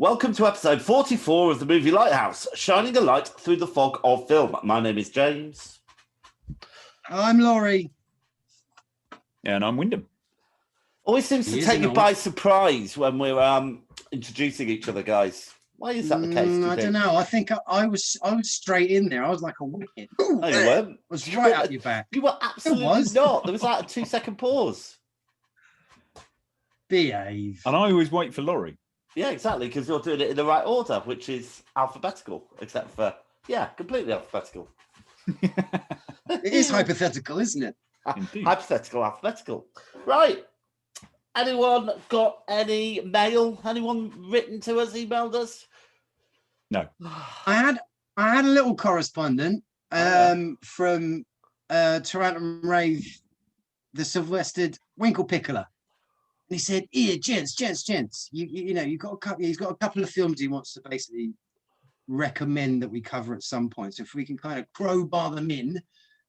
Welcome to episode 44 of the movie Lighthouse, shining a light through the fog of film. My name is James. I'm Laurie. And I'm Wyndham. Always seems to take you by surprise when we're introducing each other, guys. Why is that the case? I don't know. I think I was straight in there. I was like a wicket. No, you weren't. I was right up your back. You were absolutely not. There was like a 2-second pause. Behave. And I always wait for Laurie. Yeah, exactly, because you're doing it in the right order, which is alphabetical, except for, completely alphabetical. It is hypothetical, isn't it? Hypothetical, alphabetical. Right. Anyone got any mail? Anyone written to us, emailed us? No. I had a little correspondent from Tarantum Rave, the Sylvester Winkle Pickler. And he said, "Here, gents, you know, you've got a couple. He's got a couple of films he wants to basically recommend that we cover at some point. So if we can kind of crowbar them in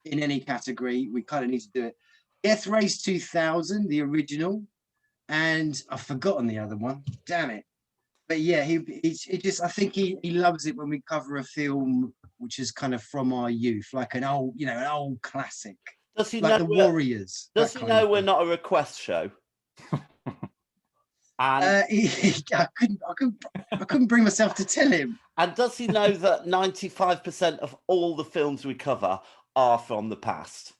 any category, we kind of need to do it. Death Race 2000, the original, and I've forgotten the other one. Damn it! But yeah, he just I think he loves it when we cover a film which is kind of from our youth, like an old classic. Does he like know the Warriors? Does he know we're not a request show? And I couldn't bring myself to tell him. And does he know that 95% of all the films we cover are from the past?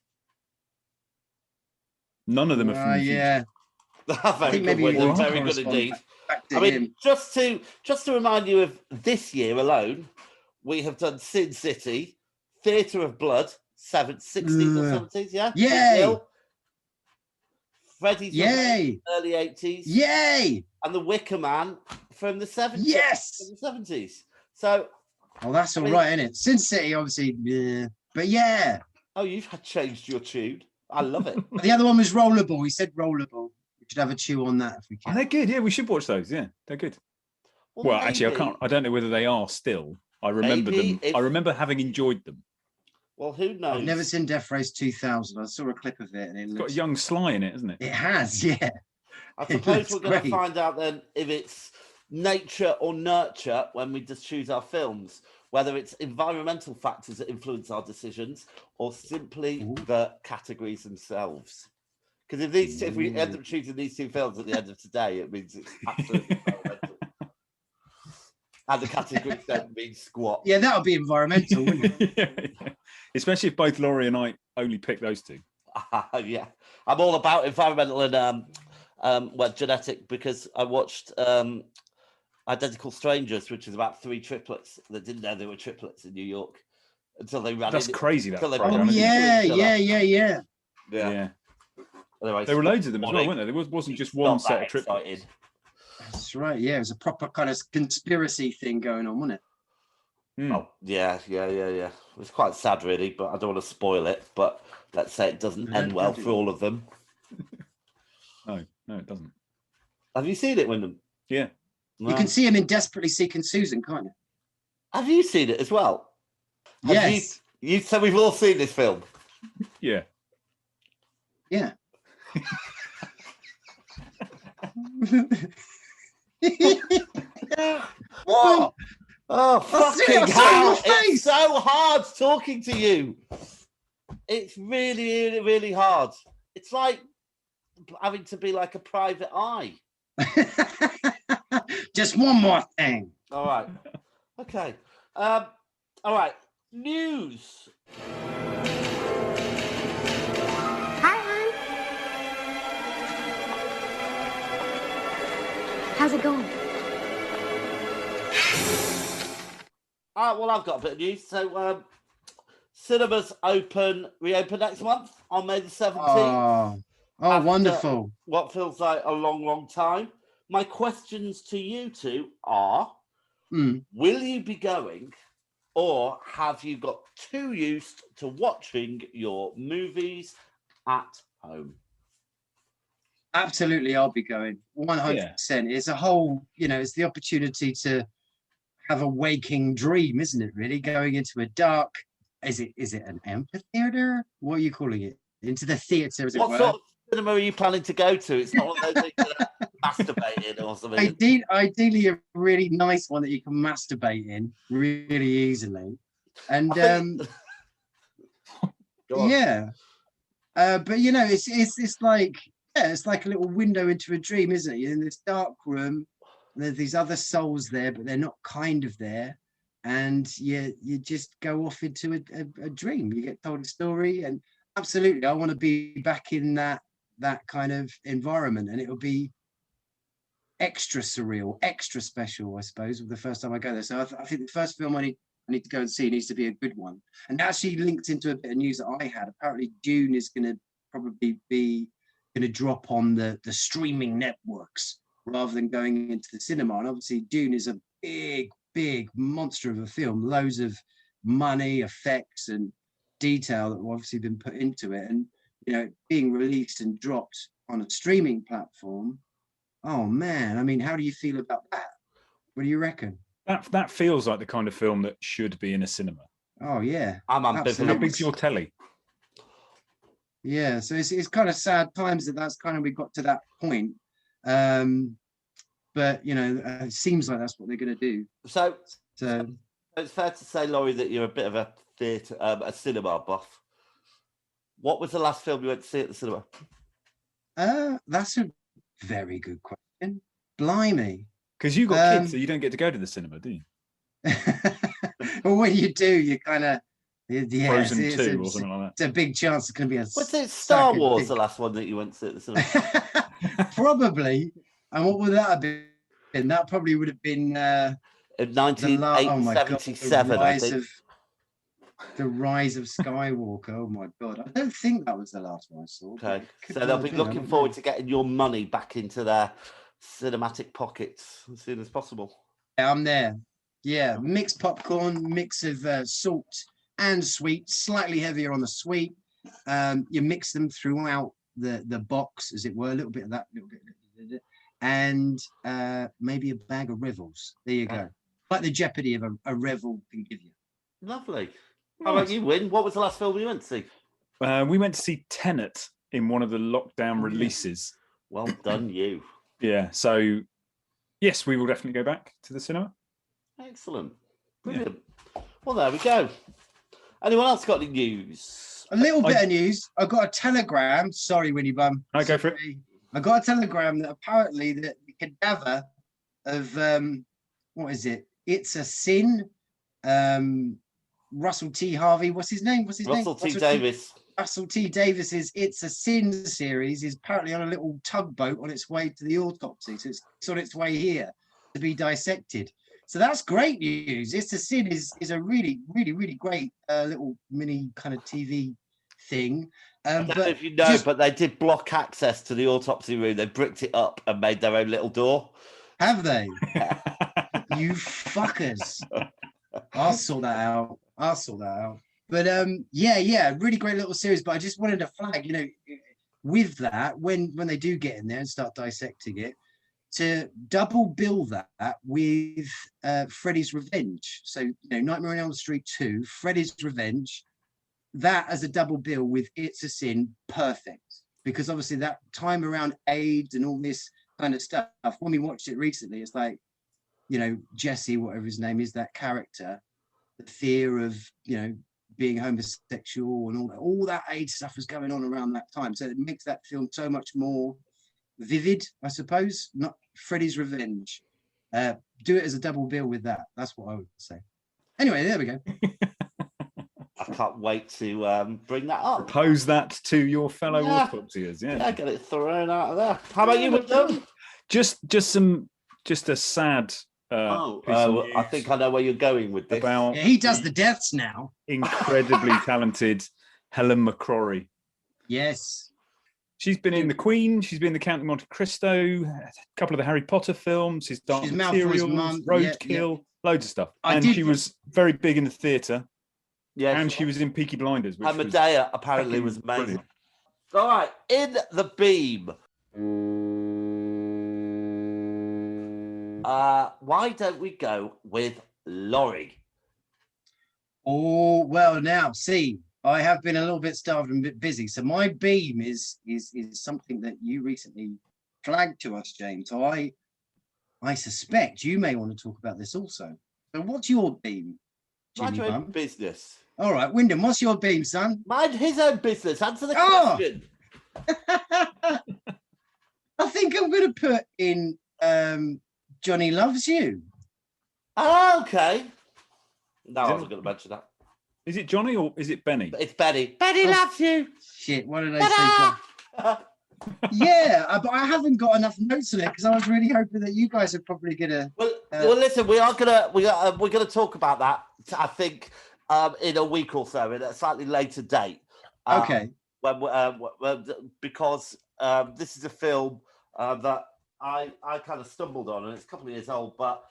None of them are from the future. Very good, Wyndham. Very good indeed. I mean, just to remind you of this year alone, we have done Sin City, Theatre of Blood, 60s or 70s, yeah? Yay! Freddy's early 80s. Yay! And The Wicker Man from the 70s. Yes! From the 70s. So... Oh, that's all right, isn't it? Sin City, obviously, but yeah. Oh, you've changed your tune. I love it. The other one was Rollerball. He said Rollerball. We should have a chew on that if we can. Oh, they're good. Yeah, we should watch those. Yeah, they're good. Well, actually, I don't know whether they are still. I remember them. I remember having enjoyed them. Well, who knows? I've never seen Death Race 2000. I saw a clip of it. And it's got a young Sly in it, hasn't it? It has, yeah. I suppose we're going to find out then if it's nature or nurture when we just choose our films, whether it's environmental factors that influence our decisions or simply the categories themselves. Because if we end up choosing these two films at the end of today, it means it's absolutely environmental. And the categories don't mean squat. Yeah, that would be environmental, wouldn't it? Yeah. Especially if both Laurie and I only pick those two. Yeah. I'm all about environmental and genetic, because I watched Identical Strangers, which is about 3 triplets that didn't know they were triplets in New York until they ran. That's crazy. That program. Yeah. Anyway, there were loads of them as well, weren't there? There wasn't just one set of triplets. Excited. That's right. Yeah, it was a proper kind of conspiracy thing going on, wasn't it? Oh, yeah. It was quite sad, really, but I don't want to spoil it. But let's say it doesn't end well for all of them. No, it doesn't. Have you seen it, Wyndham? Yeah. No. You can see him in Desperately Seeking Susan, can't you? Have you seen it as well? Yes. So we've all seen this film? Yeah. Yeah. What? Oh, fucking hell. It's so hard talking to you. It's really, really, really hard. It's like having to be like a private eye. Just one more thing. All right. Okay. All right. News. Hi, hon. How's it going? Well, I've got a bit of news. So, cinemas reopen next month on May the 17th. Oh, wonderful. What feels like a long, long time. My questions to you two are, will you be going, or have you got too used to watching your movies at home? Absolutely, I'll be going. 100%. It's a whole, it's the opportunity to have a waking dream, isn't it, really? Going into a dark, is it an amphitheater? What are you calling it? Into the theatre, as it were. What sort of cinema are you planning to go to? It's not one of those masturbating or something. Ideally, a really nice one that you can masturbate in really easily. And yeah, but you know, it's like it's like a little window into a dream, isn't it? You're in this dark room, and there's these other souls there, but they're not kind of there, and you just go off into a dream. You get told a story, and absolutely, I want to be back in that kind of environment, and it'll be extra surreal, extra special, I suppose, the first time I go there. So I think the first film I need to go and see needs to be a good one. And actually linked into a bit of news that I had. Apparently Dune is going to probably be drop on the streaming networks rather than going into the cinema. And obviously Dune is a big monster of a film, loads of money, effects and detail that have obviously been put into it. And, you know, being released and dropped on a streaming platform, oh man, I mean, how do you feel about that? What do you reckon? That feels like the kind of film that should be in a cinema. Oh yeah, I'm ambivalent. How big's your telly? Yeah, so it's kind of sad times that's kind of we got to that point. But you know, it seems like that's what they're going to do. So it's fair to say, Laurie, that you're a bit of a theatre, a cinema buff. What was the last film you went to see at the cinema? That's a very good question. Blimey. Because you got kids, so you don't get to go to the cinema, do you? Well, when you do, you kind of Frozen 2 or something like that. It's a big chance it's going to be a. Was it Star Wars the last one that you went to at the cinema? Probably. And what would that have been? That probably would have been in 1977, I think. The Rise of Skywalker. Oh my God. I don't think that was the last one I saw. Okay. So they'll be looking forward to getting your money back into their cinematic pockets as soon as possible. Yeah, I'm there. Yeah, mixed popcorn, mix of salt and sweet, slightly heavier on the sweet. You mix them throughout the box, as it were, a little bit of that, and maybe a bag of Revels. There you go. Like the jeopardy of a Revel can give you. Lovely. How about you, Win? What was the last film you went to see? We went to see Tenet in one of the lockdown releases. Well done, you. Yeah, so yes, we will definitely go back to the cinema. Excellent. Brilliant. Yeah. Well, there we go. Anyone else got any news? A little bit of news. I got a telegram. Sorry, Winnie Bum. I go for it. I got a telegram that apparently the cadaver of what is it? It's a Sin. Russell T. Harvey. What's his name? Russell T. Davis. Russell T. Davis's It's a Sin series is apparently on a little tugboat on its way to the autopsy. So it's on its way here to be dissected. So that's great news. It's a Sin is a really great little mini kind of TV thing. I don't know if you know, but they did block access to the autopsy room. They bricked it up and made their own little door. Have they? You fuckers. I'll sort that out. But yeah, really great little series. But I just wanted to flag, you know, with that, when they do get in there and start dissecting it, to double bill that with Freddy's Revenge. So, you know, Nightmare on Elm Street 2, Freddy's Revenge, that as a double bill with It's a Sin, perfect. Because obviously that time around AIDS and all this kind of stuff, when we watched it recently, it's like, you know, Jesse, whatever his name is, that character, the fear of, you know, being homosexual and all that AIDS stuff was going on around that time. So it makes that film so much more vivid, I suppose. Not Freddy's Revenge. Do it as a double bill with that. That's what I would say. Anyway, there we go. I can't wait to bring that up. Propose that to your fellow autopsiers. Yeah, get it thrown out of there. How about you, William? Just a sad. I think I know where you're going with this. He does the deaths now. Incredibly talented Helen McCrory. Yes. She's been in The Queen. She's been in The Count of Monte Cristo, a couple of the Harry Potter films. She's Dark Materials, Roadkill, loads of stuff. She was very big in the theatre. Yeah, and she was in Peaky Blinders. And Medea apparently was amazing. Brilliant. All right, in the beam. Why don't we go with Laurie? Oh, well, now, see, I have been a little bit starved and a bit busy. So my beam is something that you recently flagged to us, James. So I suspect you may want to talk about this also. So what's your beam, Jimmy Bum? Business. All right, Wyndham, what's your beam, son? Mind his own business. Answer the question. I think I'm going to put in Johnny Loves You. Oh, okay. No, I wasn't going to mention that. Is it Johnny or is it Benny? It's Benny. Benny loves you. Shit, what did I say, John? Yeah, but I haven't got enough notes on it because I was really hoping that you guys are probably gonna. Well, listen, we're gonna talk about that. I think in a week or so, in a slightly later date. Okay. Because this is a film that I kind of stumbled on, and it's a couple of years old, but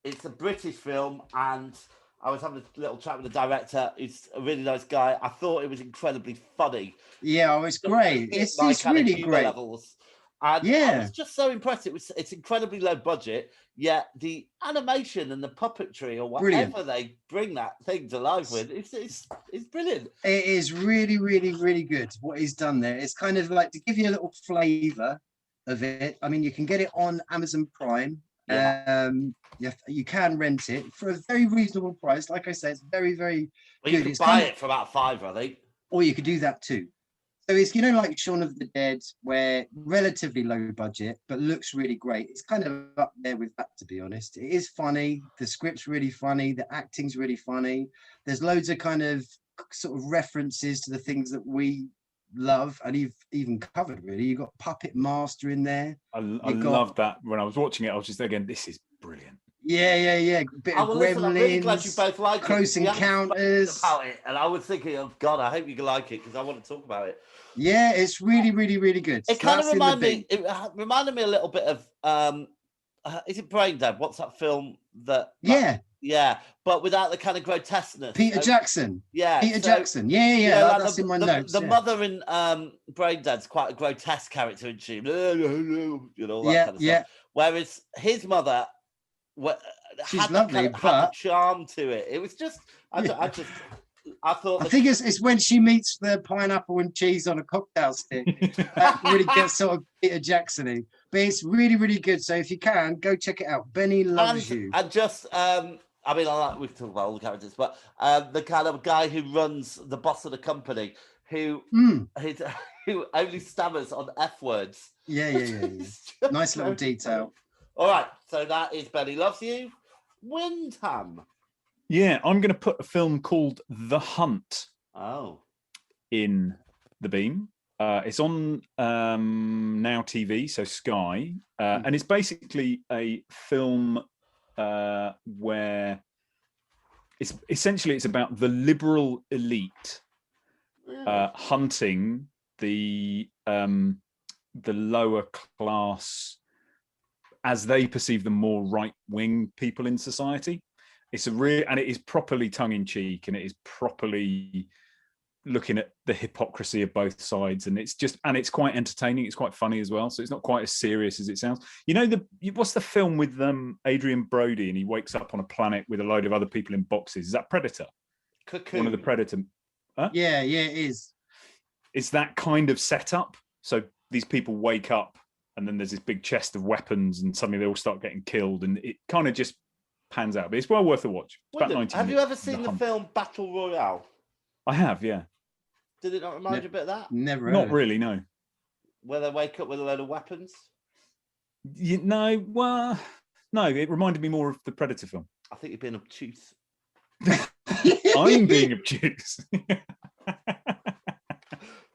it's a British film, and I was having a little chat with the director. He's a really nice guy. I thought it was incredibly funny. Yeah, it's great. It's really great. Levels. And I was just so impressed. It's incredibly low budget, yet the animation and the puppetry or whatever they bring that thing to life with, it's brilliant. It is really, really, really good what he's done there. It's kind of like to give you a little flavour of it. I mean, you can get it on Amazon Prime. Yeah. You can rent it for a very reasonable price. Like I said, it's very, very good. You can buy it for about £5, I think. Or you could do that too. So it's, like Shaun of the Dead, where relatively low budget, but looks really great. It's kind of up there with that, to be honest. It is funny. The script's really funny. The acting's really funny. There's loads of kind of sort of references to the things that we love, and you've even covered, really. You've got Puppet Master in there. I love that. When I was watching it, I was just thinking, this is brilliant. Yeah. Bit of Gremlins, I'm really glad you both like Close Encounters. About it, and I was thinking, oh God, I hope you can like it because I want to talk about it. Yeah, it's really, really, really good. It kind of reminded me. It reminded me a little bit of. Is it Brain Dead? What's that film that? Yeah, but without the kind of grotesqueness. Peter Jackson. Yeah, Peter Jackson. Yeah. That's in my notes. The mother in Brain Dead's quite a grotesque character, isn't she? That kind of stuff. Whereas his mother. She's had lovely, had a charm to it. It was just, I thought. I think it's when she meets the pineapple and cheese on a cocktail stick that really gets sort of Peter Jackson-y. But it's really, really good. So if you can, go check it out. Benny Loves You. And just, we've talked about all the characters, but the kind of guy who runs the boss of the company who only stammers on F words. Yeah. Nice little detail. All right, so that is Benny Loves You. Wyndham. Yeah, I'm going to put a film called The Hunt in the beam. It's on Now TV, so Sky, and it's basically a film where it's about the liberal elite hunting the lower class, as they perceive the more right-wing people in society. It's and it is properly tongue-in-cheek, and it is properly looking at the hypocrisy of both sides, and it's quite entertaining. It's quite funny as well, so it's not quite as serious as it sounds. What's the film with Adrian Brody, and he wakes up on a planet with a load of other people in boxes? Is that Predator? Cocoon. One of the Predator. Huh? Yeah, it is. It's that kind of setup. So these people wake up, and then there's this big chest of weapons, and suddenly they all start getting killed, and it kind of just pans out. But it's well worth a watch. It's about 90 Have minutes. You ever seen the film Battle Royale? I have, yeah. Did it not remind you a bit of that? Never. Not really, no. Where they wake up with a load of weapons? No, it reminded me more of the Predator film. I think you're being obtuse. I'm being obtuse.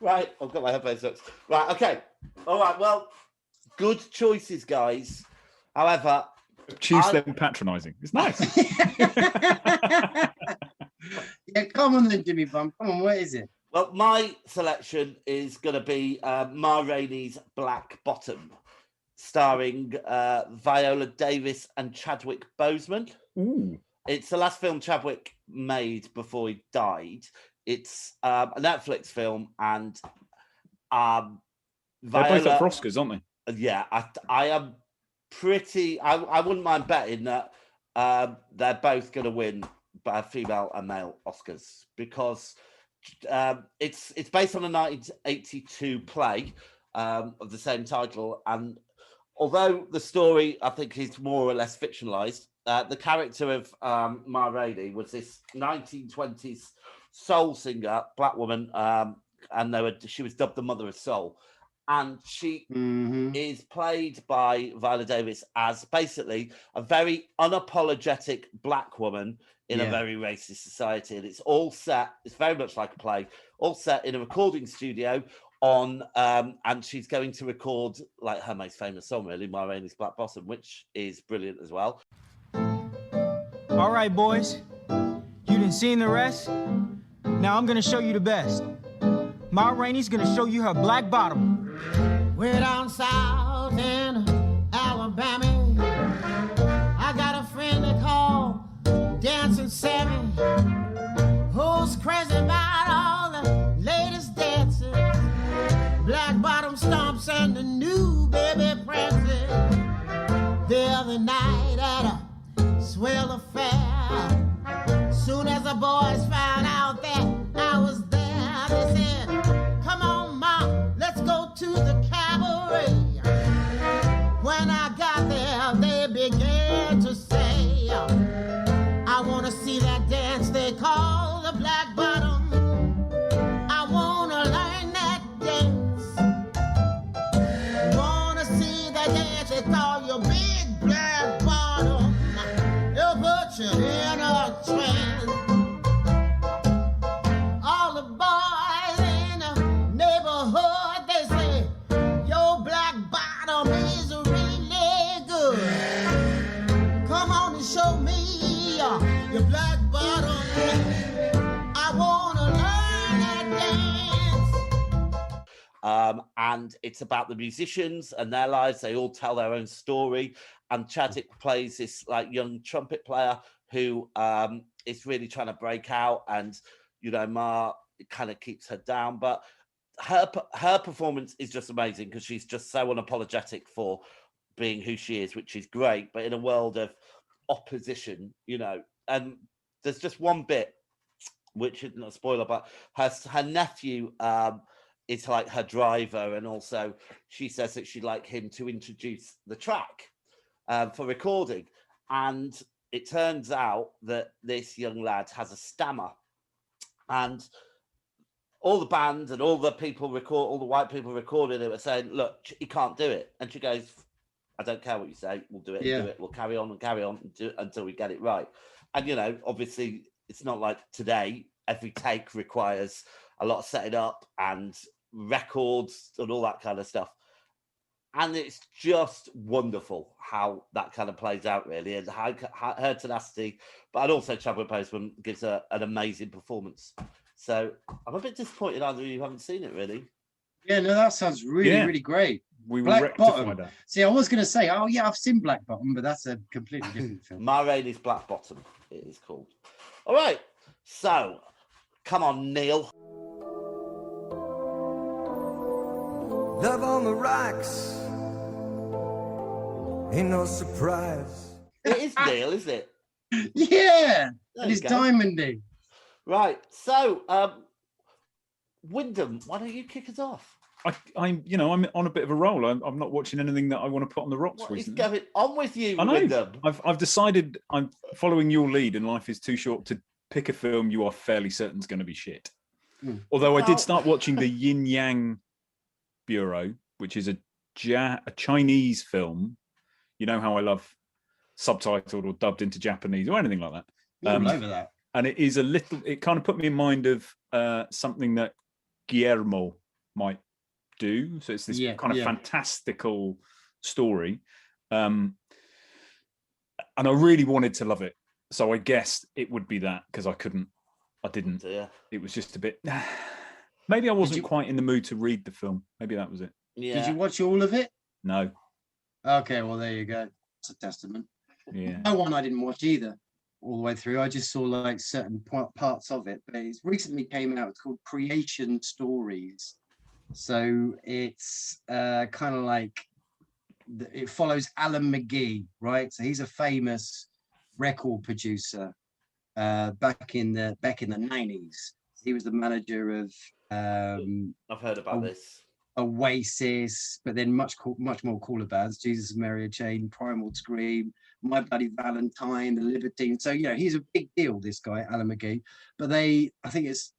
Right, I've got my headphones up. Right, okay. All right, well, good choices, guys. However, obtuse them patronising. It's nice. Yeah, come on then, Jimmy Bum. Come on, what is it? Well, my selection is going to be Ma Rainey's Black Bottom, starring Viola Davis and Chadwick Boseman. Ooh. It's the last film Chadwick made before he died. It's a Netflix film, and they're both up for Oscars, aren't they? Yeah, I am pretty. I wouldn't mind betting that they're both going to win female and male Oscars, because it's based on a 1982 play of the same title. And although the story, I think, is more or less fictionalized, the character of Ma Rainey was this 1920s soul singer, black woman, and she was dubbed the Mother of Soul. And she is played by Viola Davis as basically a very unapologetic black woman in a very racist society. And it's all set, it's very much like a play, all set in a recording studio and she's going to record like her most famous song, really, Ma Rainey's Black Bottom, which is brilliant as well. All right, boys, you done seen the rest. Now I'm gonna show you the best. Ma Rainey's gonna show you her black bottom. Way down south in Alabama, I got a friend they call Dancing Sammy, who's crazy about all the latest dances, black bottom stomps and the new baby prances. The other night at a swell affair, soon as the boys found out that I was there, they said, "Come on, Ma, let's go to the cabaret." When I got there, they began to say, "I want to see that dance they call the black bottom. I want to learn that dance. Want to see that dance they call your big black bottom. It'll put you in a trance." All the boys in the neighborhood, they say, "Your black bottom is really good. Come on and show me your black bottom. I want to learn that dance." And it's about the musicians and their lives. They all tell their own story. And Chadwick plays this like young trumpet player who is really trying to break out. And, you know, Ma kind of keeps her down. But her performance is just amazing because she's just so unapologetic for being who she is, which is great. But in a world of opposition, you know, and there's just one bit, which isn't a spoiler, but her nephew is like her driver, and also she says that she'd like him to introduce the track for recording. And it turns out that this young lad has a stammer, and all the band and all the white people recording it were saying, "Look, he can't do it." And she goes, "I don't care what you say, we'll do it, do it. We'll carry on and do it until we get it right." And, you know, obviously it's not like today, every take requires a lot of setting up and records and all that kind of stuff. And it's just wonderful how that kind of plays out, really, and how her tenacity, but also Chadwick Boseman gives an amazing performance. So I'm a bit disappointed either of you haven't seen it, really. Yeah, no, that sounds really great. We will Black Bottom. That. See, I was going to say, oh yeah, I've seen Black Bottom, but that's a completely different film. Ma Rainey's Black Bottom, it is called. All right, so come on, Neil. Love on the rocks, ain't no surprise. It is Neil, isn't it? Yeah, and it's diamondy. Right, so Wyndham, why don't you kick us off? I'm on a bit of a roll. I'm not watching anything that I want to put on the rocks recently. What is going on with you, I know. Wyndham? I've decided I'm following your lead, and life is too short to pick a film you are fairly certain is going to be shit. Although I did start watching the Yin Yang Bureau, which is a Chinese film. You know how I love subtitled or dubbed into Japanese or anything like that. All over that. And it is it kind of put me in mind of something that Guillermo might do. So it's this kind of fantastical story. And I really wanted to love it. So I guessed it would be that because I didn't. Yeah. It was just a bit, maybe I wasn't quite in the mood to read the film. Maybe that was it. Yeah. Did you watch all of it? No. Okay, well, there you go. It's a testament. Yeah. No one I didn't watch either all the way through. I just saw like certain parts of it, but it recently came out. It's called Creation Stories. So it's kind of like it follows Alan McGee, right? So he's a famous record producer back in the 90s. He was the manager of I've heard about this. Oasis, but then much more cooler bands: Jesus and Mary Chain, Primal Scream, My Bloody Valentine, The Libertines. So he's a big deal, this guy Alan McGee. But I think it's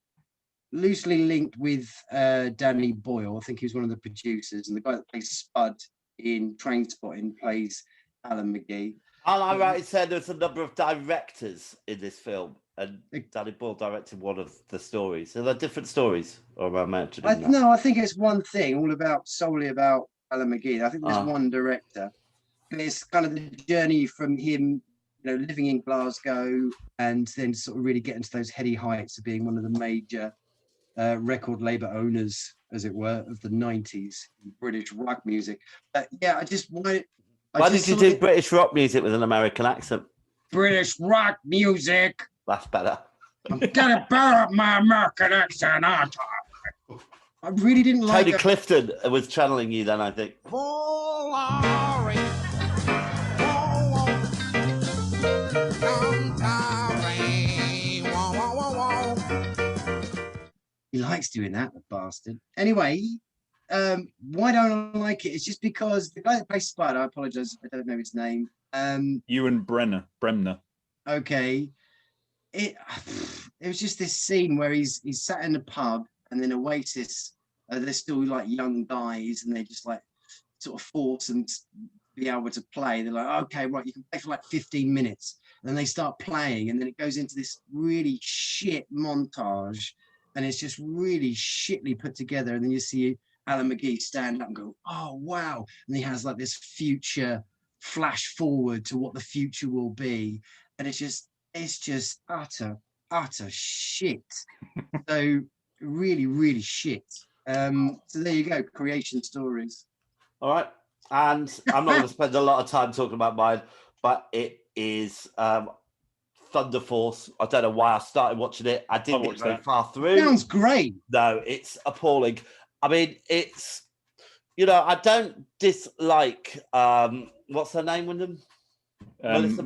loosely linked with Danny Boyle. I think he was one of the producers, and the guy that plays Spud in Trainspotting plays Alan McGee. Am I right in saying there's a number of directors in this film, and Danny Boyle directed one of the stories? Are there different stories, or am I mentioning that? No, I think it's one thing, solely about Alan McGee. I think there's one director, but it's kind of the journey from him, living in Glasgow, and then sort of really getting to those heady heights of being one of the major record label owners, as it were, of the 90s British rock music. I just wanted. Why did you do British rock music with an American accent? British rock music. That's better. I'm gonna bear up my American accent, aren't I really didn't like Tony Clifton was channeling you then, I think. He likes doing that, the bastard. Anyway, why don't I like it? It's just because the guy that plays Spud, I apologize, I don't know his name. Ewan Bremner. Okay. It was just this scene where he's sat in the pub, and then Oasis, they're still like young guys, and they just like sort of force them to be able to play. They're like, okay, right, you can play for like 15 minutes. And then they start playing, and then it goes into this really shit montage, and it's just really shitly put together. And then you see Alan McGee stand up and go, oh, wow. And he has like this future flash forward to what the future will be. And it's just utter shit. So really, really shit. So there you go, creation stories. All right. And I'm not going to spend a lot of time talking about mine, but it is Thunder Force. I don't know why I started watching it. I didn't get very far through. Sounds great. No, it's appalling. I mean, it's, I don't dislike, what's her name, Wyndham? Melissa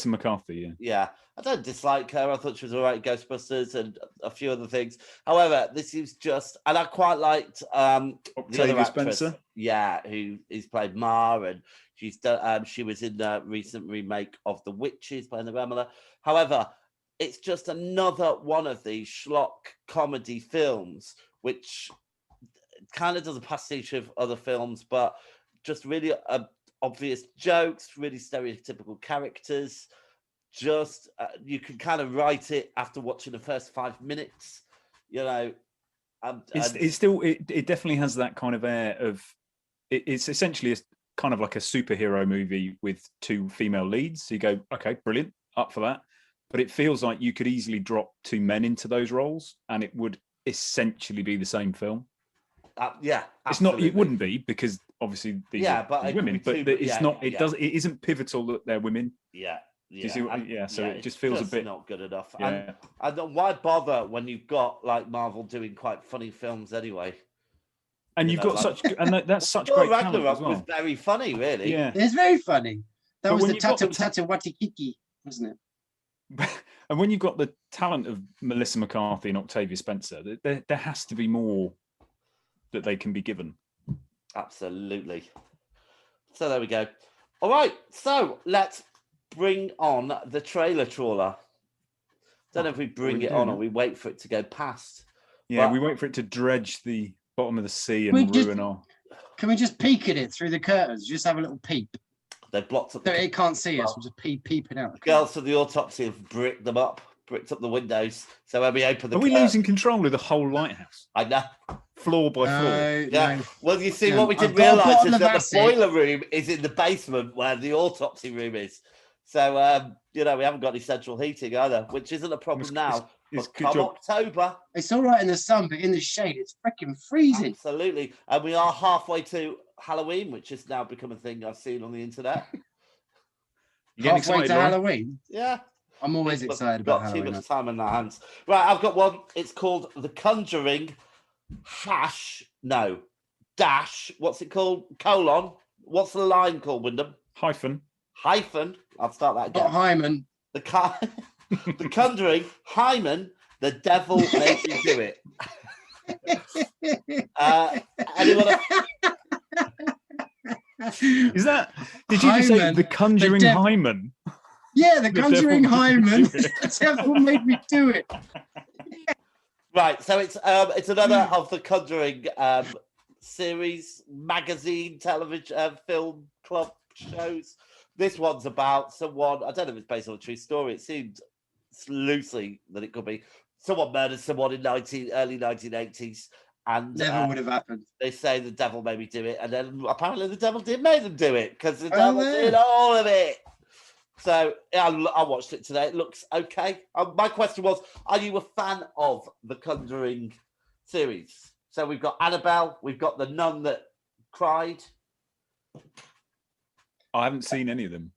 McCarthy, yeah. Yeah, I don't dislike her. I thought she was all right in Ghostbusters and a few other things. However, this is just, and I quite liked Octavia Spencer. Yeah, who is played Ma, and she's done, she was in the recent remake of The Witches playing the Remela. However, it's just another one of these schlock comedy films, which kind of does a pastiche of other films, but just really obvious jokes, really stereotypical characters. Just you can kind of write it after watching the first 5 minutes. It definitely has that kind of air of it's essentially kind of like a superhero movie with two female leads. So you go, okay, brilliant, up for that. But it feels like you could easily drop two men into those roles, and it would essentially be the same film. Yeah, absolutely. It's not. It wouldn't be, because obviously these are women, but it's not. It does. It isn't pivotal that they're women. Yeah. Do you see what, so it just feels a bit not good enough. Yeah. And why bother when you've got like Marvel doing quite funny films anyway? And you've got that's such great talent as well. Was very funny, really. Yeah, it's very funny. That was the Tata Watikiki, wasn't it? And when you've got the talent of Melissa McCarthy and Octavia Spencer, there has to be more that they can be given. Absolutely. So there we go. All right, so let's bring on the trailer trawler. Don't know if we bring it on or we wait for it to go past. Yeah, we wait for it to dredge the bottom of the sea and ruin our... Can we just peek at it through the curtains? Just have a little peep. They've blocked up. So it can't see us. We'll just peeping out. Girls from the autopsy have bricked up the windows. So when we open the... Are we losing control of the whole lighthouse? I know. Floor by floor. Yeah. No. Well, you see, what we didn't realise is that the boiler room is in the basement where the autopsy room is. So, we haven't got any central heating either, which isn't a problem now. But come October... It's all right in the sun, but in the shade, it's freaking freezing. Absolutely. And we are halfway to Halloween, which has now become a thing I've seen on the internet. Halfway to Halloween? Yeah. I'm always excited about Halloween. Got too much time in our hands. Right, I've got one. It's called The Conjuring dash. What's it called? Colon. What's the line called, Wyndham? Hyphen. I'll start that again. Not hymen. The Conjuring, hymen, the devil made me do it. Anyone? Is that? Did you just say the Conjuring Hyman? Yeah, the Conjuring Hyman. The devil made me do it. Right, so it's another of the Conjuring series, magazine, television, film club shows. This one's about someone. I don't know if it's based on a true story. It seemed loosely that it could be. Someone murdered someone in early 1980s. And never would have happened. They say the devil made me do it, and then apparently the devil did make them do it because the devil did all of it. So yeah, I watched it today. It looks okay. My question was, are you a fan of the Conjuring series? So we've got Annabelle, we've got the nun that cried. I haven't seen any of them,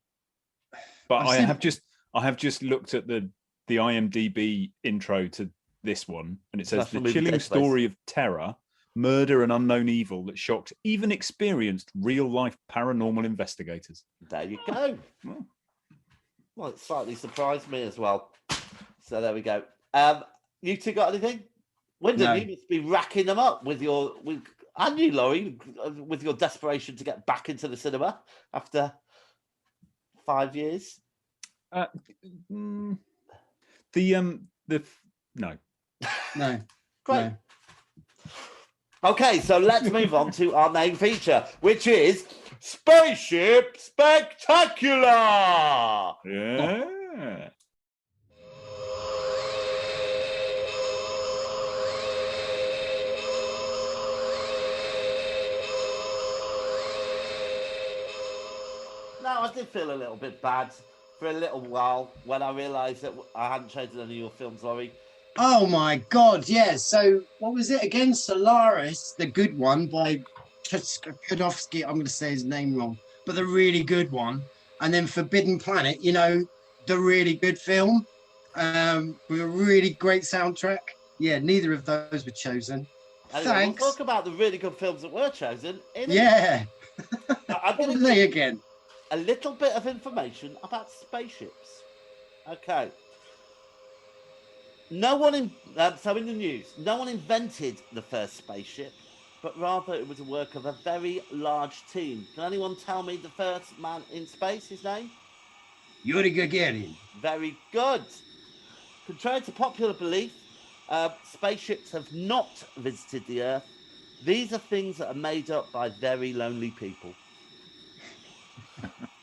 but I have just looked at the IMDb intro to this one, and it says the chilling story of terror, murder, and unknown evil that shocked even experienced real-life paranormal investigators. There you go. Well, it slightly surprised me as well. So there we go. You two got anything? Wyndham, you must be racking them up with and you, Laurie, with your desperation to get back into the cinema after 5 years. No. No. Great. No. Okay, so let's move on to our main feature, which is Spaceship Spectacular. Yeah. Now, I did feel a little bit bad for a little while when I realised that I hadn't chosen any of your films, Laurie. Oh my God, yeah. So what was it again? Solaris, the good one by Kodowski. I'm going to say his name wrong, but the really good one. And then Forbidden Planet, the really good film with a really great soundtrack. Yeah, neither of those were chosen. Anyway, Thanks. We'll talk about the really good films that were chosen. Yeah. What were they again? A little bit of information about spaceships. Okay. In the news, no one invented the first spaceship, but rather it was a work of a very large team. Can anyone tell me the first man in space, his name? Yuri Gagarin. Very good. Contrary to popular belief, spaceships have not visited the Earth. These are things that are made up by very lonely people.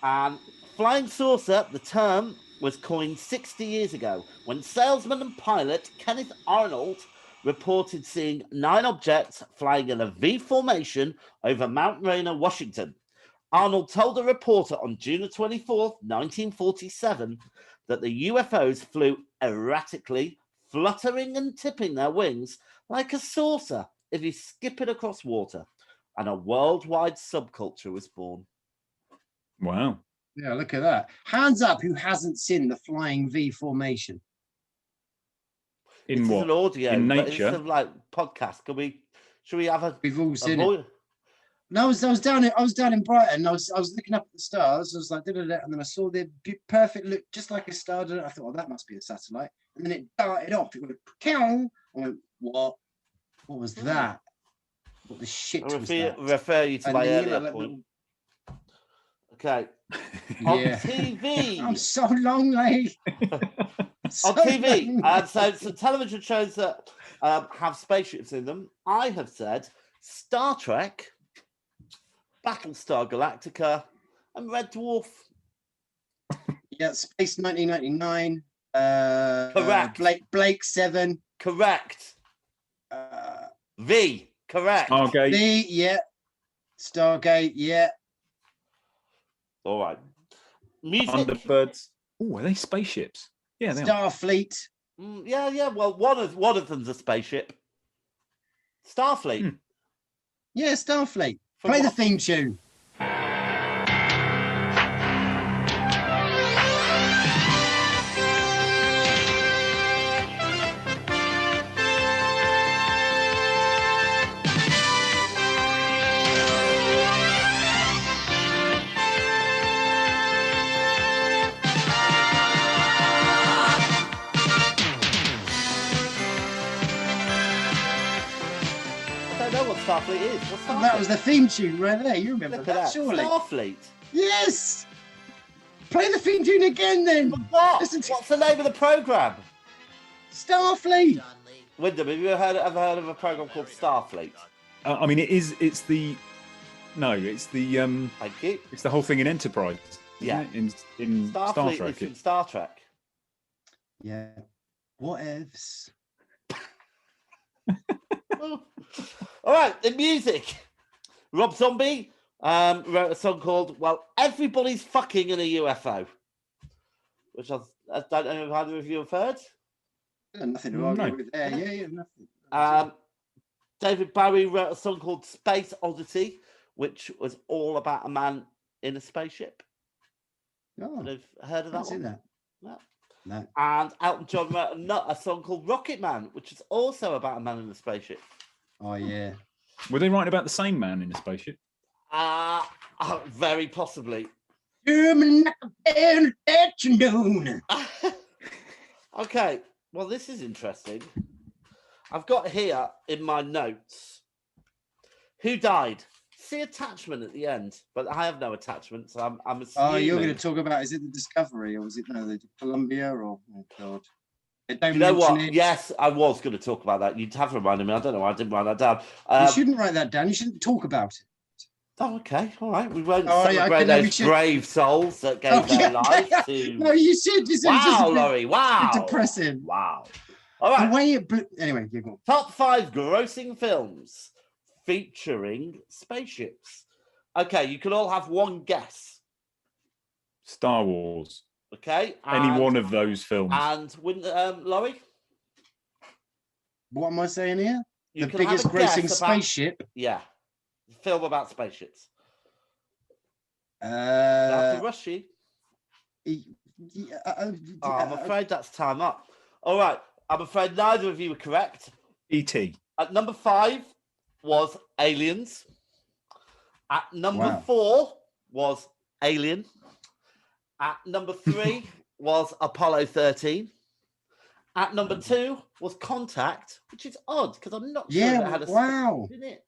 And flying saucer, the term, was coined 60 years ago when salesman and pilot Kenneth Arnold reported seeing 9 objects flying in a V formation over Mount Rainier, Washington. Arnold told a reporter on June 24th, 1947, that the UFOs flew erratically, fluttering and tipping their wings like a saucer if you skip it across water, and a worldwide subculture was born. Wow. Yeah, look at that. Hands up who hasn't seen the flying V formation. In what? An audio, in nature? It's like podcast. Should we have a... We've all seen it. No, I was down in Brighton. I was looking up at the stars. I was like, and then I saw the perfect look, just like a star. I thought, well, that must be a satellite. And then it darted off. It went, I went, what? What was that? What the shit was that? Refer you to my earlier point. Okay. On TV. I'm so lonely. On TV. So television shows that have spaceships in them. I have said Star Trek, Battlestar Galactica, and Red Dwarf. Yeah, Space 1999. Correct. Blake 7. Correct. V. Correct. Stargate. V. Yeah. Stargate. Yeah. All right. Music. Thunderbirds. Oh, are they spaceships? Yeah, they Starfleet. Yeah. Well, one of them's a spaceship. Starfleet. Yeah, Starfleet. Play the theme tune. what Starfleet is. What's Starfleet? That was the theme tune right there. You remember that, surely? Starfleet. Yes. Play the theme tune again, then. What? What's the name of the program? Starfleet. Wyndham, have you ever heard of a program called Starfleet? I mean, it's the Thank you. It's the whole thing in Enterprise. Yeah. In Star Starfleet Trek. is in Star Trek. Yeah. What ifs? All right, the music. Rob Zombie wrote a song called "Well, Everybody's Fucking in a UFO," which I don't know if either of you have heard. Nothing to argue with there. Yeah, nothing. David Bowie wrote a song called "Space Oddity," which was all about a man in a spaceship. Oh, I've heard of that one. That. No. And Elton John wrote a song called "Rocket Man," which is also about a man in a spaceship. Oh yeah. Were they writing about the same man in a spaceship? Very possibly. Okay. Well, this is interesting. I've got here in my notes who died. See attachment at the end, but I have no attachment, so I'm assuming. Oh, you're going to talk about, is it the Discovery or was it the Columbia or, oh God. You know what? It. Yes, I was going to talk about that. You'd have reminded me. I don't know why I didn't write that down. You shouldn't write that down. You shouldn't talk about it. Oh, okay. All right. We won't celebrate those brave souls that gave their lives to... No, you should. Wow, Laurie. Wow. Depressing. Wow. All right. The way it... Anyway, you go. Top 5 grossing films featuring spaceships. Okay, you can all have one guess. Star Wars. Okay. Any one of those films. And Laurie? What am I saying here? The biggest grossing spaceship? Yeah. Film about spaceships. That's rushy. I'm afraid that's time up. All right. I'm afraid neither of you were correct. E.T. At number 5 was Aliens. At number 4 was Alien. At number 3 was Apollo 13. At number 2 was Contact, which is odd because I'm not sure it had a wow. in it.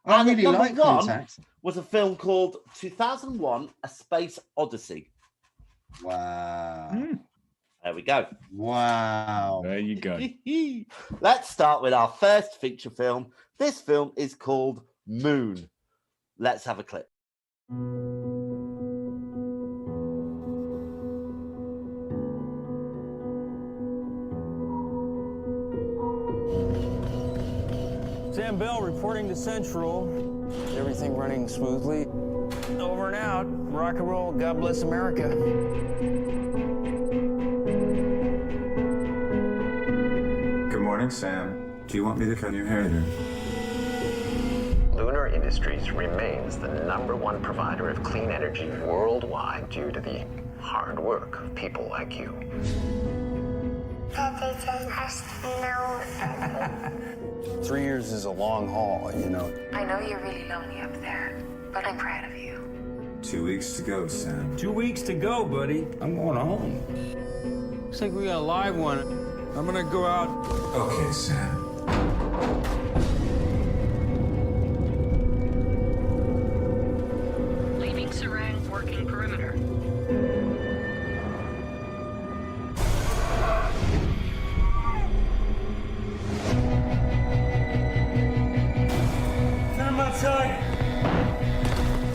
I really like Contact. Was a film called 2001: A Space Odyssey. Wow. There we go. Wow. There you go. Let's start with our first feature film. This film is called Moon. Let's have a clip. Sam Bell reporting to Central. Everything running smoothly. Over and out. Rock and roll. God bless America. Good morning, Sam. Do you want me to cut your hair here? Lunar Industries remains the #1 provider of clean energy worldwide due to the hard work of people like you. That they has no. 3 years is a long haul, you know. I know you're really lonely up there, but I'm proud of you. 2 weeks to go, Sam. 2 weeks to go, buddy. I'm going home. Looks like we got a live one. I'm gonna go out. Okay, Sam. Leaving Serang, working perimeter. Come outside.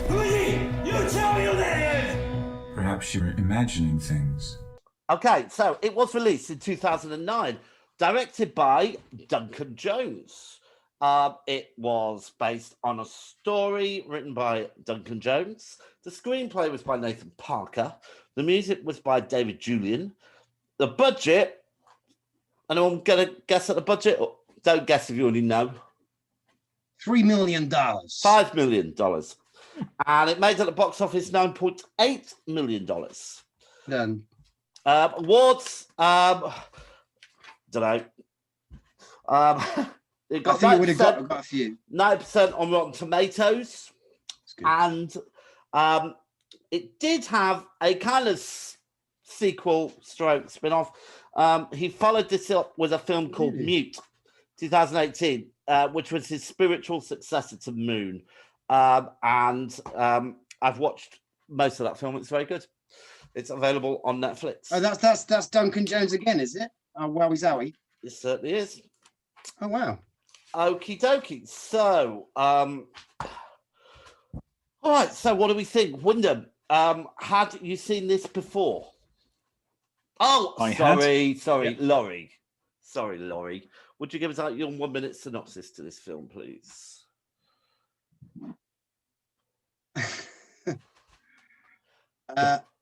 Who is he? You tell me who that is! Perhaps you're imagining things. Okay, so it was released in 2009, directed by Duncan Jones. It was based on a story written by Duncan Jones. The screenplay was by Nathan Parker. The music was by David Julian. The budget, anyone going to guess at the budget? Or don't guess if you already know. $3 million. $5 million. And it made at the box office $9.8 million. Done. Awards, don't know. It got I think it would have got a few. 9% on Rotten Tomatoes. And it did have a kind of sequel stroke spin-off. He followed this up with a film called Mute, 2018. which was his spiritual successor to Moon. And I've watched most of that film. It's very good. It's available on Netflix. Oh, that's Duncan Jones again, is it? Oh, wowie zowie. It certainly is. Oh, wow. Okie dokie. So, all right. So, what do we think, Wyndham? Had you seen this before? Oh, sorry, Laurie. Sorry, Laurie. Would you give us your 1 minute synopsis to this film, please?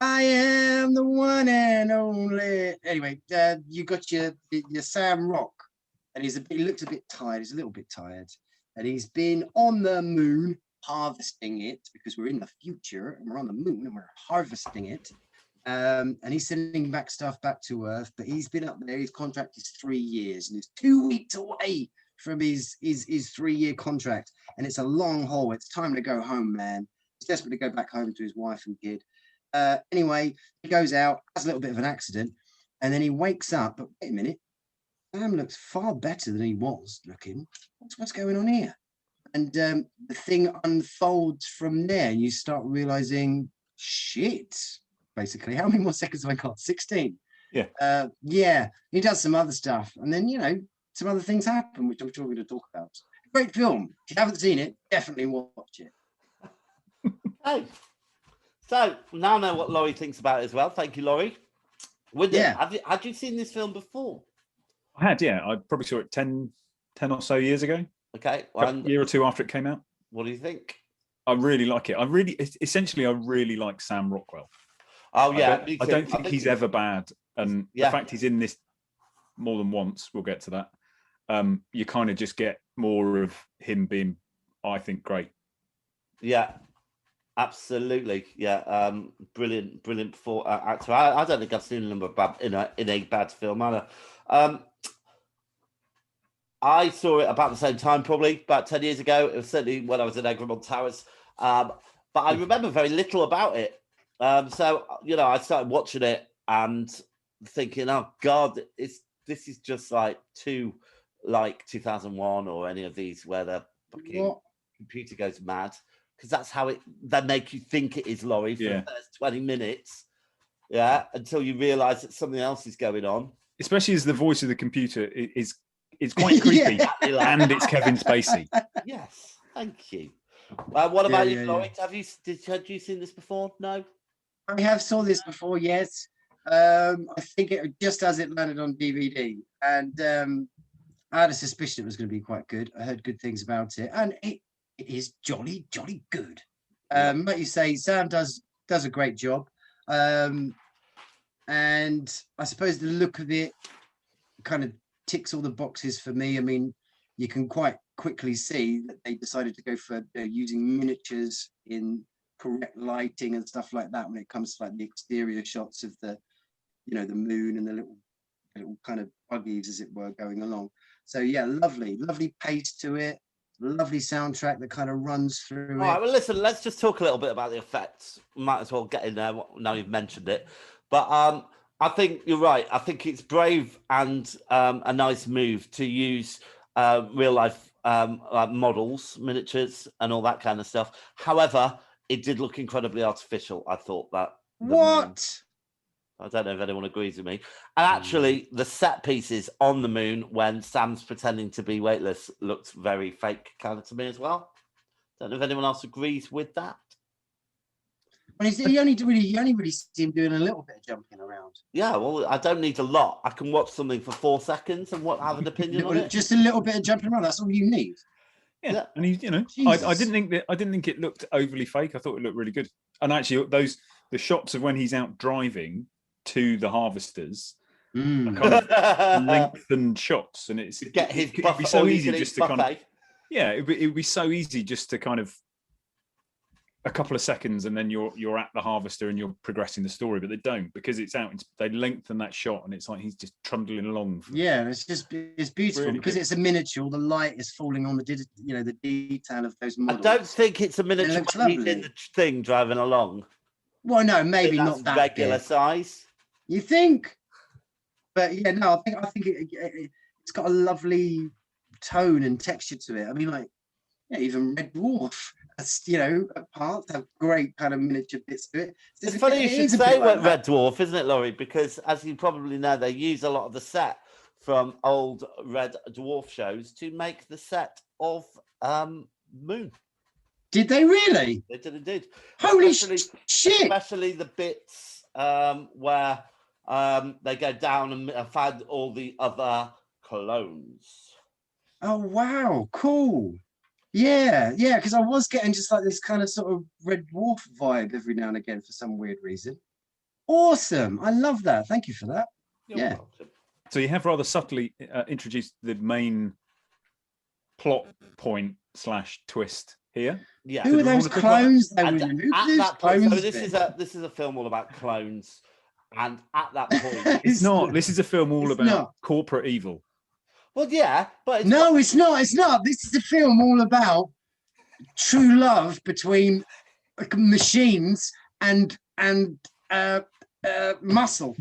I am the one and only. Anyway, you got your Sam Rock, and he looks a bit tired. He's a little bit tired, and he's been on the moon harvesting it, because we're in the future and we're on the moon and we're harvesting it. And he's sending back stuff back to Earth, but he's been up there. His contract is 3 years, and he's 2 weeks away from his 3-year contract, and it's a long haul. It's time to go home, man. He's desperate to go back home to his wife and kid. Anyway, he goes out, has a little bit of an accident, and then he wakes up. But wait a minute, Sam looks far better than he was looking. What's going on here? And the thing unfolds from there, and you start realizing, shit. Basically, how many more seconds have I got? 16. Yeah. Yeah. He does some other stuff, and then some other things happen, which I'm sure we're going to talk about. Great film. If you haven't seen it, definitely watch it. Hey. So now I know what Laurie thinks about it as well. Thank you, Laurie. Had you seen this film before? I had, yeah. I probably saw it 10 or so years ago. Okay. A year or two after it came out. What do you think? I really like it. I really like Sam Rockwell. Oh, yeah. I don't think he's ever bad. And the fact he's in this more than once, we'll get to that. You kind of just get more of him being, I think, great. Yeah. Absolutely, yeah. Brilliant actor. I don't think I've seen a number of in a bad film either. I saw it about the same time, probably about 10 years ago. It was certainly when I was in Egremont Towers, but I remember very little about it. So I started watching it and thinking, oh God, this is just like 2001 or any of these where the fucking computer goes mad. Because that's how they make you think it is, Laurie, for the first 20 minutes. Yeah, until you realise that something else is going on. Especially as the voice of the computer is quite creepy, and it's Kevin Spacey. Yes, thank you. What about you, Laurie? Had you seen this before? No? I have saw this before, yes. I think it just as it landed on DVD. And I had a suspicion it was going to be quite good. I heard good things about it. And it is jolly good. Like you say, Sam does a great job. And I suppose the look of it kind of ticks all the boxes for me. I mean, you can quite quickly see that they decided to go for using miniatures in correct lighting and stuff like that when it comes to like the exterior shots of the moon and the little kind of buggies, as it were, going along. So yeah, lovely pace to it. Lovely soundtrack that kind of runs through All right, well, listen, let's just talk a little bit about the effects. Might as well get in there now you've mentioned it. But I think you're right. I think it's brave and a nice move to use real life like models, miniatures, and all that kind of stuff. However, it did look incredibly artificial. I thought that. What? I don't know if anyone agrees with me. And actually, the set pieces on the moon when Sam's pretending to be weightless looked very fake kind of to me as well. Don't know if anyone else agrees with that. Well, you only really see him doing a little bit of jumping around. Yeah, well, I don't need a lot. I can watch something for 4 seconds and have an opinion on it. Just a little bit of jumping around. That's all you need. Yeah. And I didn't think it looked overly fake. I thought it looked really good. And actually, the shots of when he's out driving to the harvesters are kind of lengthened shots, and it'd be so easy just to kind of it would be so easy just to kind of a couple of seconds and then you're at the harvester and you're progressing the story, but they don't, because it's out. They lengthen that shot and it's like he's just trundling along. It's beautiful really because it's a miniature. The light is falling on the detail of those models. I don't think it's a miniature when he's in the thing driving along. Well, no, maybe not that regular size. You think? But yeah, no, I think it's got a lovely tone and texture to it. I mean, like, even Red Dwarf, parts have great kind of miniature bits to it. It's funny you should say Red Dwarf, isn't it, Laurie? Because as you probably know, they use a lot of the set from old Red Dwarf shows to make the set of Moon. Did they really? They did indeed. Holy shit! Especially the bits where they go down and find all the other clones. Oh, wow. Cool. Yeah, because I was getting just like this kind of sort of Red Dwarf vibe every now and again for some weird reason. Awesome. I love that. Thank you for that. You're welcome. So you have rather subtly introduced the main plot point / twist here. Yeah. Who are those clones? At that point, so this is a film all about clones, and at that point, it's not. This is a film all about corporate evil. Well, yeah, but it's not. It's not. This is a film all about true love between machines and muscle.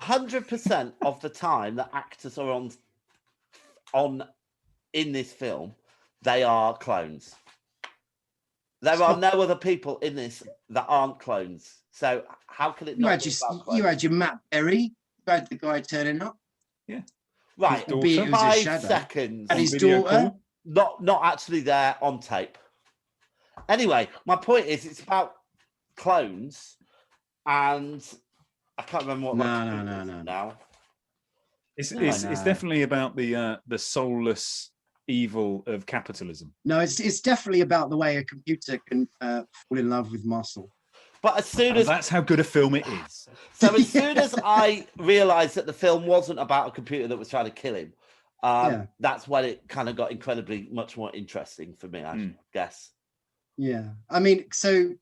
100% of the time that actors are on in this film, they are clones. There are no other people in this that aren't clones. So how can it not be about clones? You had your Matt Berry, you had the guy turning up. Yeah. Right. 5 seconds. And his daughter. Not actually there on tape. Anyway, my point is it's about clones, and I can't remember what no. now. It's definitely about the soulless evil of capitalism. No, it's definitely about the way a computer can fall in love with muscle. But as soon as that's how good a film it is. So as soon as I realised that the film wasn't about a computer that was trying to kill him, that's when it kind of got incredibly much more interesting for me, I guess. Yeah, I mean, so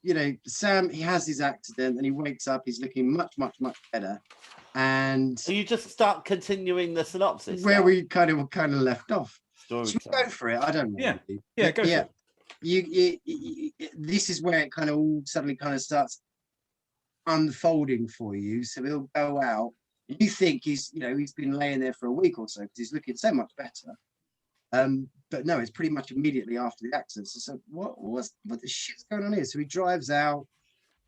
Sam, he has his accident and he wakes up. He's looking much better. And so you just start continuing the synopsis where we kind of left off. Should we go for it? I don't know. Yeah, go for it. You, this is where it kind of all suddenly kind of starts unfolding for you. So he'll go out. You think he's been laying there for a week or so because he's looking so much better. But no, it's pretty much immediately after the accident. So what the shit's going on here? So he drives out,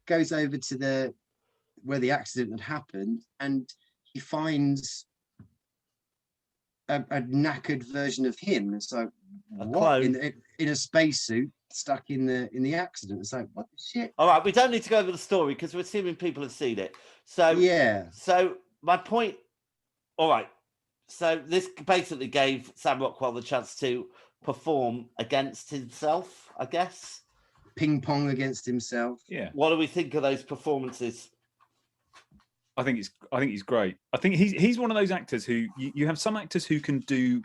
goes over to where the accident had happened, and he finds a knackered version of him. It's like, what? In a spacesuit stuck in the accident. It's like, what the shit? All right, we don't need to go over the story because we're assuming people have seen it. So yeah. So my point. All right. So this basically gave Sam Rockwell the chance to perform against himself, I guess. Ping pong against himself. Yeah. What do we think of those performances? I think he's great. I think he's one of those actors who you have some actors who can do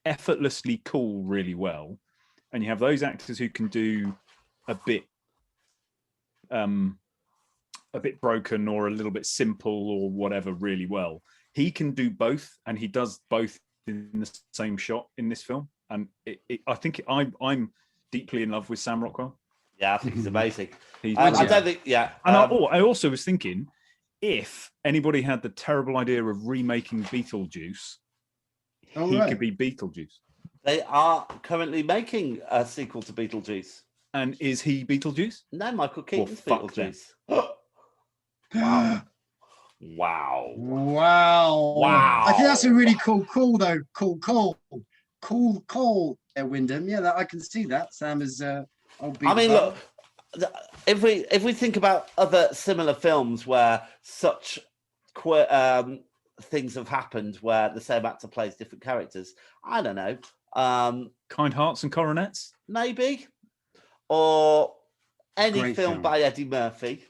effortlessly cool really well, and you have those actors who can do a bit broken or a little bit simple or whatever really well. He can do both, and he does both in the same shot in this film. And I think I'm deeply in love with Sam Rockwell. Yeah, I think he's amazing. I don't think, yeah. And I also was thinking, if anybody had the terrible idea of remaking Beetlejuice, he could be Beetlejuice. They are currently making a sequel to Beetlejuice. And is he Beetlejuice? No, Michael Keaton's Beetlejuice. Wow. I think that's a really cool call, though. Cool call there, Wyndham. Yeah, I can see that. Sam is. I mean, look. If we think about other similar films where such things have happened, where the same actor plays different characters, I don't know. Kind Hearts and Coronets, maybe, or any film by Eddie Murphy.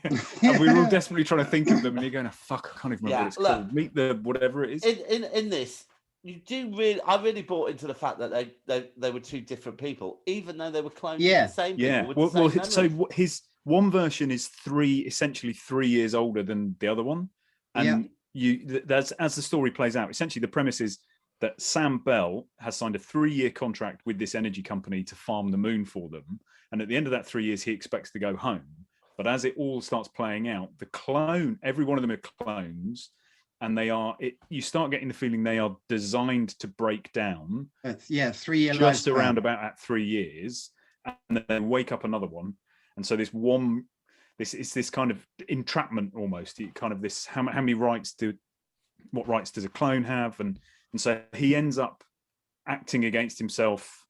And we were all desperately trying to think of them, and you're going, "Fuck, I can't even remember what it's called." Meet the whatever it is. In this, I really bought into the fact that they were two different people, even though they were clones of the same people. Well, so his one version is essentially 3 years older than the other one, and as the story plays out, essentially the premise is that Sam Bell has signed a 3-year contract with this energy company to farm the moon for them, and at the end of that 3 years, he expects to go home. But as it all starts playing out, every one of them are clones. and you start getting the feeling they are designed to break down. 3 year just around about at 3 years, and then wake up another one. And so this kind of entrapment almost. Kind of this how many what rights does a clone have, and so he ends up acting against himself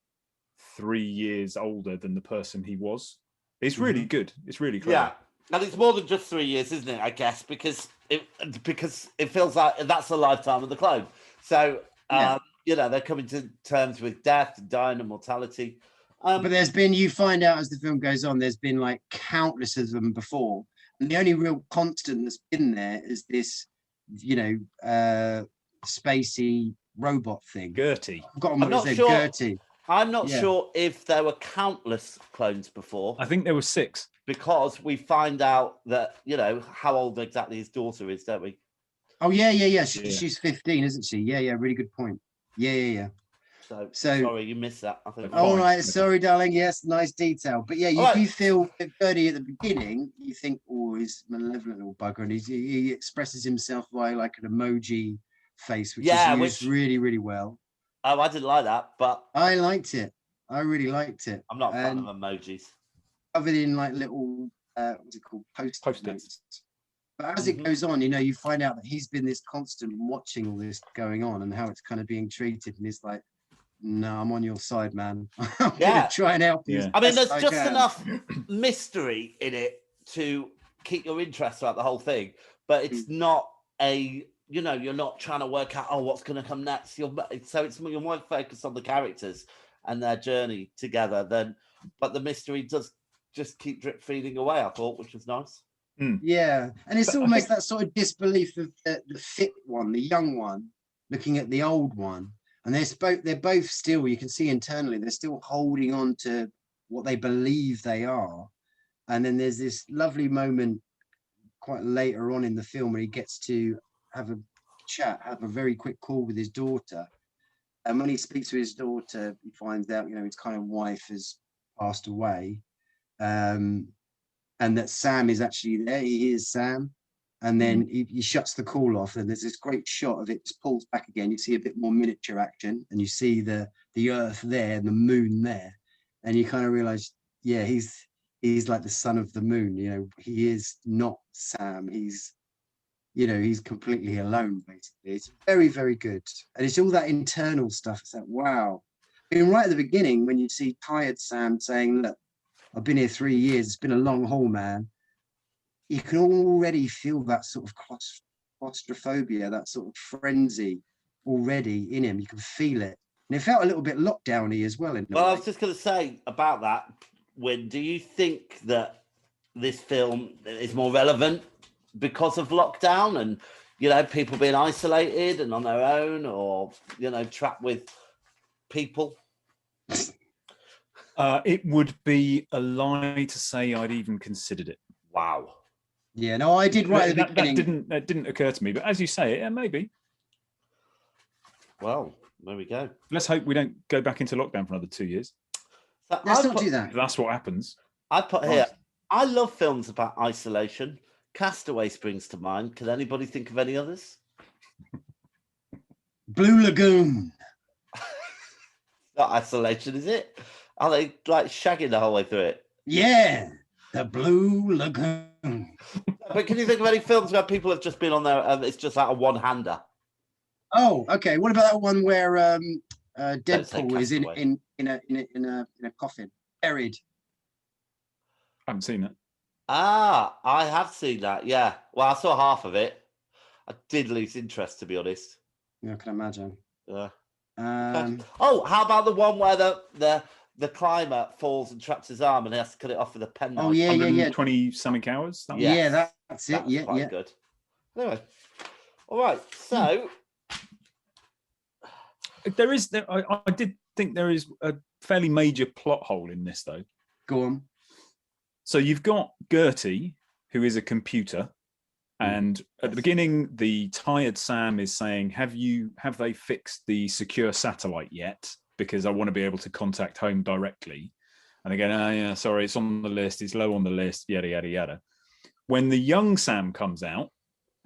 3 years older than the person he was. It's really good. It's really clever. Yeah, and it's more than just 3 years, isn't it? I guess because it feels like that's a lifetime of the clone. So they're coming to terms with death, dying, and mortality. But you find out as the film goes on, there's been like countless of them before, and the only real constant that's been there is this, spacey robot thing. Gertie. I'm not sure. Gertie. I'm not sure if there were countless clones before. I think there were 6. Because we find out that, how old exactly his daughter is, don't we? Oh, yeah. She's 15, isn't she? Yeah, really good point. Yeah. So sorry, you missed that. I think. All right, sorry, darling. Yes, nice detail. But yeah, you feel Gertie at the beginning, you think, oh, he's a malevolent little bugger, and he expresses himself by like an emoji face, which is used really, really well. Oh, I didn't like that, but I liked it. I really liked it. I'm not a fan of emojis. Covered in like little, what's it called? Post-its. But as it goes on, you find out that he's been this constant watching all this going on and how it's kind of being treated, and he's like, no, I'm on your side, man. I'm gonna try and help you. I mean, there's just enough mystery in it to keep your interest throughout the whole thing, but it's not you're not trying to work out what's going to come next. You're more focused on the characters and their journey together but the mystery does just keep drip feeding away, I thought, which was nice. Yeah, and it's almost that sort of disbelief of the fit one, the young one, looking at the old one, and they're both still, you can see internally, they're still holding on to what they believe they are. And then there's this lovely moment quite later on in the film where he gets to have a chat, have a very quick call with his daughter. And when he speaks to his daughter, he finds out, his kind of wife has passed away. And that Sam is actually there. He is Sam. And then he shuts the call off, and there's this great shot of it just pulls back again. You see a bit more miniature action, and you see the earth there and the moon there. And you kind of realize, he's like the son of the moon. He is not Sam. He's completely alone, basically. It's very, very good. And it's all that internal stuff. It's like, wow. I mean, right at the beginning, when you see tired Sam saying, look, I've been here 3 years. It's been a long haul, man. You can already feel that sort of claustrophobia, that sort of frenzy already in him. You can feel it. And it felt a little bit lockdowny as well. I was just going to say about that, do you think that this film is more relevant because of lockdown and people being isolated and on their own, or trapped with people? It would be a lie to say I'd even considered it. Wow. Yeah, no, I did right at the beginning. That didn't occur to me, but as you say, yeah, maybe. Well, there we go. Let's hope we don't go back into lockdown for another 2 years. So Let's not do that. That's what happens. I put here, I love films about isolation. Castaway springs to mind. Can anybody think of any others? Blue Lagoon. Not isolation, is it? Are they like shagging the whole way through it? Yeah, the Blue Lagoon. But can you think of any films where people have just been on there and it's just like a one-hander? Oh, okay. What about that one where Deadpool is in a coffin, buried? I haven't seen it. I have seen that. Yeah. Well, I saw half of it. I did lose interest, to be honest. Yeah, I can imagine. Yeah. How about the one where the climber falls and traps his arm and he has to cut it off with a penknife? Oh, yeah. 20-something hours? Yeah, that's it. Yeah, quite good. Anyway. All right. So... I did think there is a fairly major plot hole in this, though. Go on. So you've got Gertie, who is a computer, and at the beginning, the tired Sam is saying, "Have they fixed the secure satellite yet? Because I want to be able to contact home directly." And again, yeah, sorry, it's on the list. It's low on the list. Yada yada yada. When the young Sam comes out,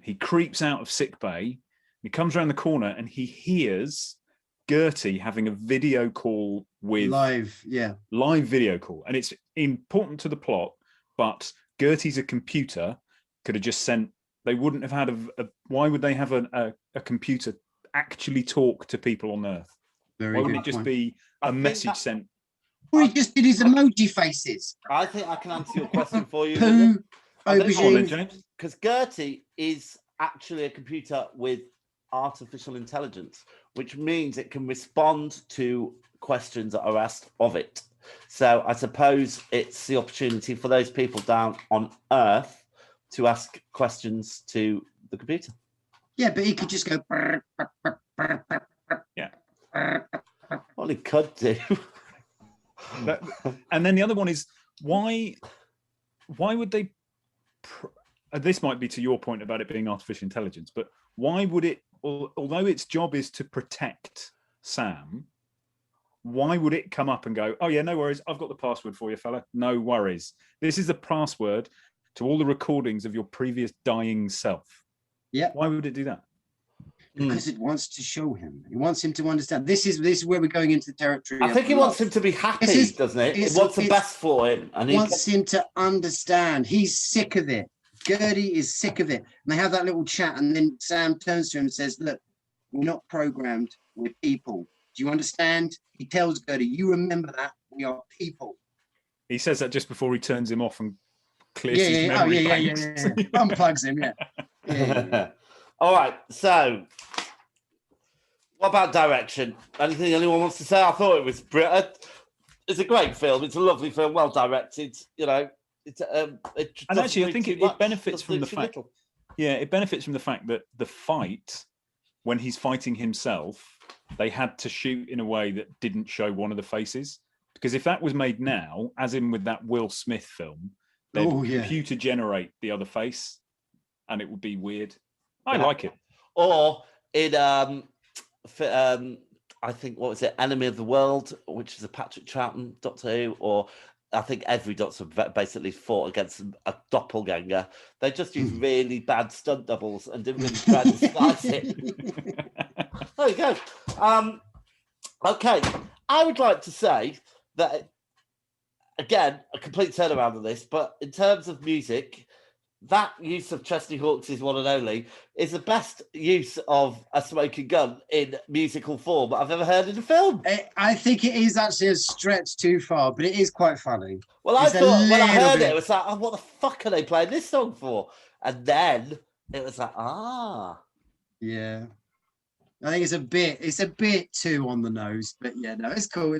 He creeps out of sickbay. He comes around the corner and he hears Gertie having a video call with live video call, and it's important to the plot. But Gertie's a computer. Could have just sent. They wouldn't have had why would they have a computer actually talk to people on Earth? Why wouldn't it just be a message sent? Or he just did his emoji faces. I think I can answer your question for you. Poo, aubergine. Because Gertie is actually a computer with artificial intelligence, which means it can respond to questions that are asked of it. So I suppose it's the opportunity for those people down on Earth to ask questions to the computer. Yeah, but he could just go. Yeah. Well, he could do. And then the other one is why would they? This might be to your point about it being artificial intelligence, but why would it? Although its job is to protect Sam, why would it come up and go, "Oh yeah, no worries, I've got the password for you, fella. No worries. This is the password to all the recordings of your previous dying self." Yeah. Why would it do that? Because it wants to show him. It wants him to understand. This is where we're going into the territory. I think it wants him to be happy, doesn't it? It wants the best for him. And he wants him to understand. He's sick of it. Gertie is sick of it. And they have that little chat, and then Sam turns to him and says, "Look, we're not programmed. We're people. Do you understand?" He tells Gertie, "You remember that. We are people." He says that just before he turns him off and clears his memory. Unplugs him, yeah. All right, so what about direction? Anything anyone wants to say? I thought it was brilliant. It's a great film. It's a lovely film, well directed. You know, and actually, I think it benefits from the fact. Yeah, it benefits from the fact that the fight, when he's fighting himself, they had to shoot in a way that didn't show one of the faces. Because if that was made now, as in with that Will Smith film, they'd computer generate the other face, and it would be weird. I like it. Or in I think, what was it, Enemy of the World, which is a Patrick Troughton Doctor Who, or I think every Doctor basically fought against a doppelganger. They just used really bad stunt doubles and didn't really try to disguise it. There you go. Okay, I would like to say that, again, a complete turnaround of this, but in terms of music, that use of Chesney Hawkes' One and Only is the best use of a smoking gun in musical form I've ever heard in a film. I think it is actually a stretch too far, but it is quite funny. Well, I thought when I heard it was like, oh, what the fuck are they playing this song for? And then it was like, yeah. I think it's a bit too on the nose, but yeah, no, it's cool.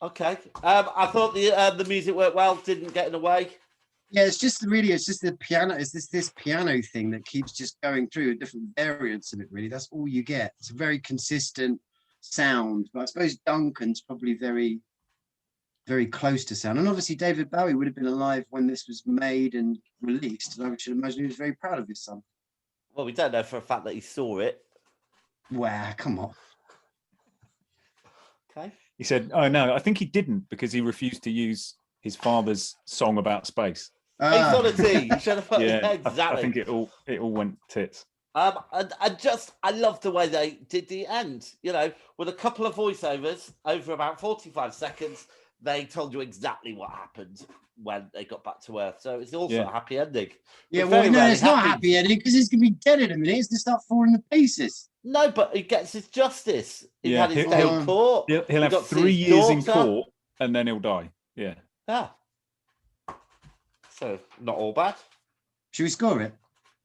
Okay. I thought the music worked well, didn't get in the way. Yeah, it's just the piano. It's this piano thing that keeps just going through different variants of it, really. That's all you get. It's a very consistent sound. But I suppose Duncan's probably very, very close to sound. And obviously David Bowie would have been alive when this was made and released. And I should imagine he was very proud of his son. Well, we don't know for a fact that he saw it. Wow, come on. Okay. He said, "Oh no, I think he didn't because he refused to use his father's song about space." Equality. You should have put exactly. I think it all went tits. I love the way they did the end. You know, with a couple of voiceovers over about 45 seconds, they told you exactly what happened when they got back to Earth. So it's also a happy ending. Yeah, well, no, it's not a happy ending because he's going to be dead in a minute. He's going to start falling to pieces. No, but he gets his justice. He had his day in court. He'll have 3 years in court and then he'll die. Yeah. Yeah. So, not all bad. Should we score it?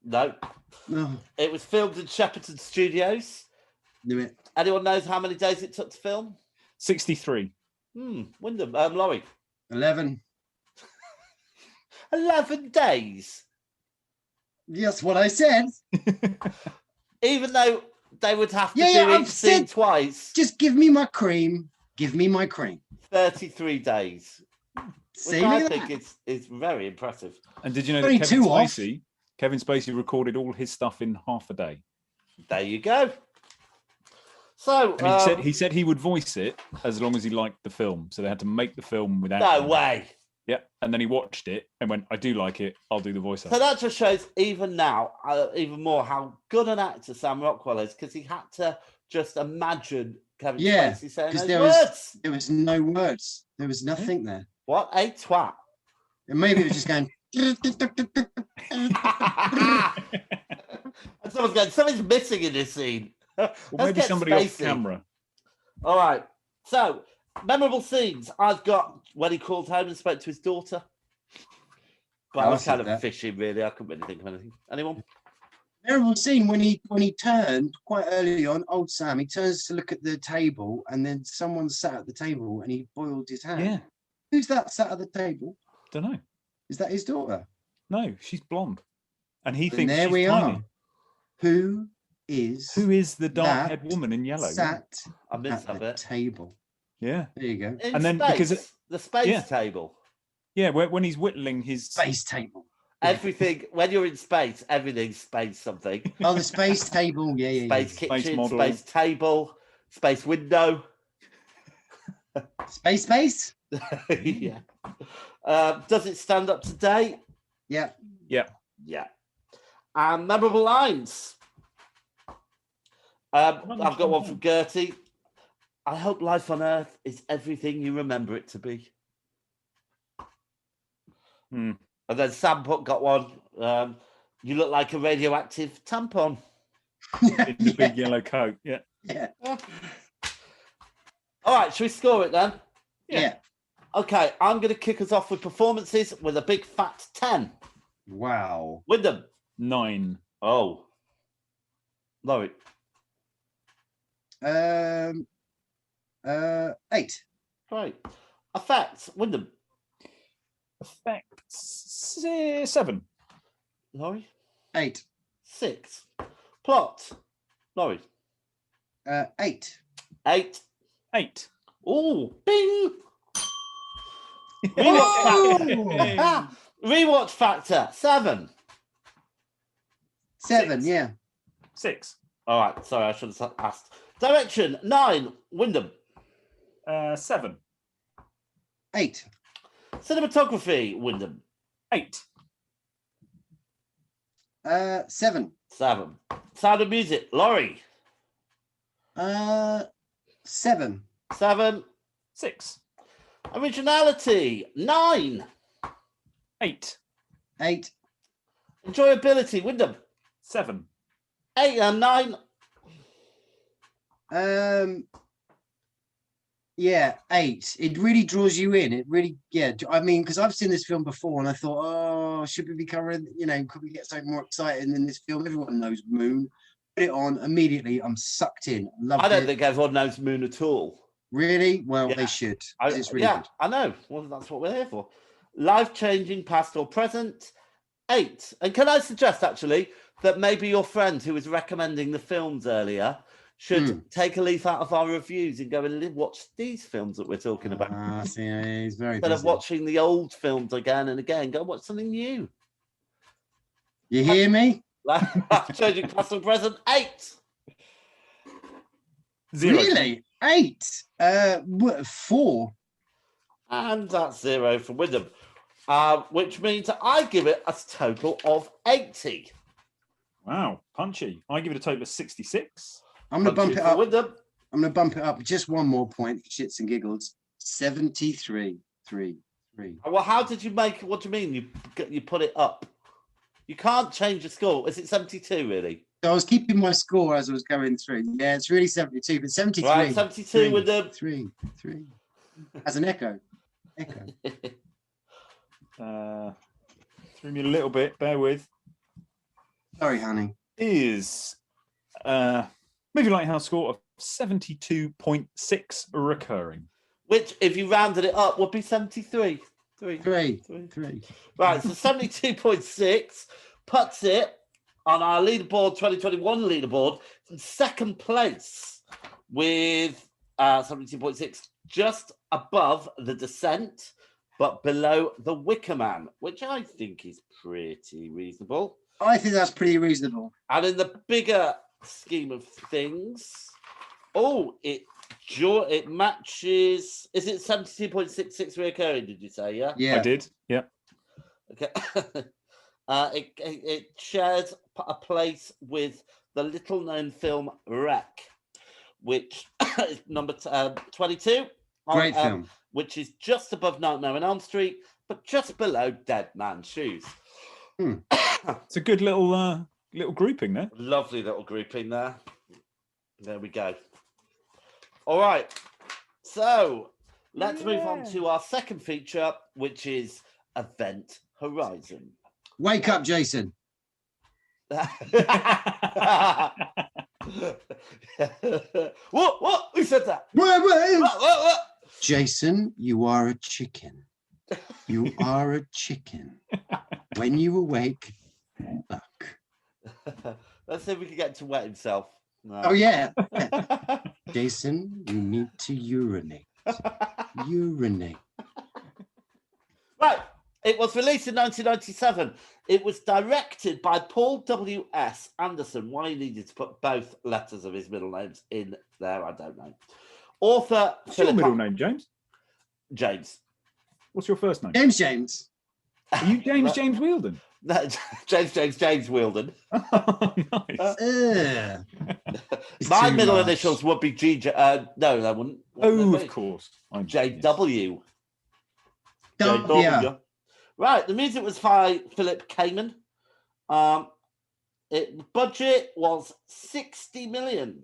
No. It was filmed in Shepperton Studios. Knew it. Anyone knows how many days it took to film? 63. Wyndham, Laurie. 11. 11 days? Yes, what I said. Even though they would have to do each scene twice. Just give me my cream. Give me my cream. 33 days. Which I think is very impressive. And did you know that Kevin Spacey recorded all his stuff in half a day? There you go. So and he said he would voice it as long as he liked the film. So they had to make the film without. No way. Yeah, and then he watched it and went, I do like it, I'll do the voiceover. So that just shows even now, even more how good an actor Sam Rockwell is, because he had to just imagine Kevin Spacey saying those words. There was no words. There was nothing there. What a twat. And maybe it was just going... And someone's going, something's missing in this scene. Well, maybe somebody off camera. All right. So, memorable scenes. I've got when he called home and spoke to his daughter. But I was kind of fishing, really. I couldn't really think of anything. Anyone? Memorable scene when he turned quite early on, old Sam, he turns to look at the table and then someone sat at the table and he boiled his hand. Yeah. Who's that sat at the table? Don't know. Is that his daughter? No, she's blonde. And he thinks there she's we tiny. are. Who is the dark-haired woman in yellow? Sat at the table. Yeah. There you go. And then because the space table. Yeah, when he's whittling his space table. Everything when you're in space, everything's space something. Oh, the space table. Yeah. Space kitchen, space table, space window. Space? Yeah. Does it stand up to date? Yeah. And memorable lines. I've got one from Gertie. I hope life on Earth is everything you remember it to be. And then Sam got one. You look like a radioactive tampon. In the big yellow coat. Yeah. All right, should we score it then? Yeah. Okay, I'm going to kick us off with performances with a big fat 10. Wow. Wyndham. 9. Oh. Laurie. 8. Right. Effects. Wyndham. Effects. 7. Laurie. 8. 6. Plot. Laurie. 8. 8. 8. Oh, bing! Rewatch factor. 7. 7, yeah. 6. All right, sorry, I should have asked. Direction. 9. Wyndham. 7. 8. Cinematography. Wyndham. 8. 7. 7. Sound of music. Laurie. 7. 7. 6. Originality. 9. 8. 8. Enjoyability. Wyndham. 7. 8 and 9. Yeah, 8. It really draws you in. It really, I mean, because I've seen this film before and I thought, oh, should we be covering, could we get something more exciting than this film? Everyone knows Moon. Put it on immediately. I'm sucked in. I don't think everyone knows Moon at all. Really? Well, they should. It's really good. I know. Well, that's what we're here for. Life-changing, past or present. 8. And can I suggest, actually, that maybe your friend who was recommending the films earlier should take a leaf out of our reviews and go and watch these films that we're talking about. He's very Instead of watching the old films again and again, go watch something new. You hear me? Life-changing, past or present. 8. 0. Really? 8. 4. And that's 0 from Wyndham. Which means I give it a total of 80. Wow, punchy. I give it a total of 66. I'm going to bump it up. Wyndham. I'm going to bump it up just one more point for shits and giggles. 73. 3. Well, how did you make it? What do you mean? You put it up? You can't change the score. Is it 72 really? So I was keeping my score as I was going through. Yeah, it's really 72, but 73. Right, 72 with the 3. As an echo. Threw me a little bit. Bear with. Sorry, honey. Is Movie Lighthouse score of 72.6 recurring. Which, if you rounded it up, would be 73. 3. Right, so 72.6 puts it on our leaderboard, 2021 leaderboard, in second place with 72.6, just above The Descent, but below The Wicker Man, which I think is pretty reasonable. I think that's pretty reasonable. And in the bigger scheme of things, it It matches. Is it 72.66 reoccurring? Did you say? Yeah. I did. Yeah. Okay. It shares a place with the little-known film Wreck, which is number 22. Great film. Which is just above Nightmare on Elm Street, but just below Dead Man's Shoes. It's a good little grouping there. Lovely little grouping there. There we go. All right. So let's move on to our second feature, which is Event Horizon. Wake up, Jason. What? Who said that? What? Jason, you are a chicken. You are a chicken. When you awake, buck. Let's see if we can get to wet himself. No. Oh, yeah. Jason, you need to urinate. Urinate. Right. It was released in 1997. It was directed by Paul W.S. Anderson. Why he needed to put both letters of his middle names in there, I don't know. Author. What's your middle name, James? James. What's your first name? James. Are you James Wielden? No, James Wielden. Oh, nice. My middle initials would be GJ. No, they wouldn't. Of course. I'm JW. Yeah. Right, the music was by Philip Kamen. Budget was 60 million.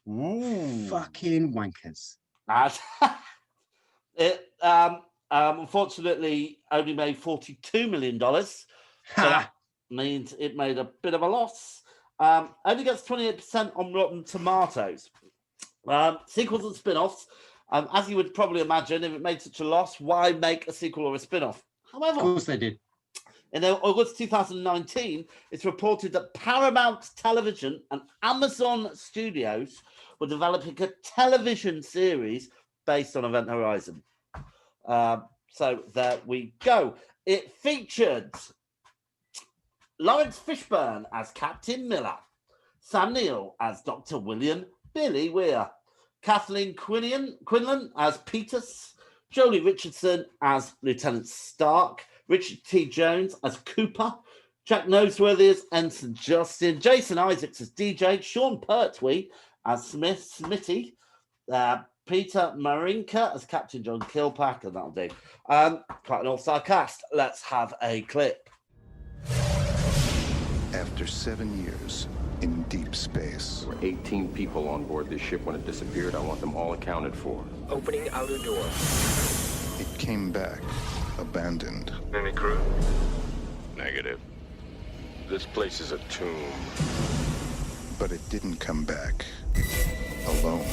Ooh. Fucking wankers. It unfortunately only made $42 million. So that means it made a bit of a loss. Only gets 28% on Rotten Tomatoes. Sequels and spin-offs. As you would probably imagine, if it made such a loss, why make a sequel or a spin-off? However, of course they did. In August 2019, it's reported that Paramount Television and Amazon Studios were developing a television series based on Event Horizon. So there we go. It featured Lawrence Fishburne as Captain Miller, Sam Neill as Dr. William Billy Weir, Kathleen Quinlan as Peters, Jolie Richardson as Lieutenant Stark, Richard T. Jones as Cooper, Jack Noseworthy as Ensign Justin, Jason Isaacs as DJ, Sean Pertwee as Smitty, Peter Marinka as Captain John Kilpack, and that'll do. Quite an all-star cast. Let's have a clip. After 7 years in deep space. There were 18 people on board this ship when it disappeared. I want them all accounted for. Opening outer door. It came back, abandoned. Any crew? Negative. This place is a tomb. But it didn't come back alone.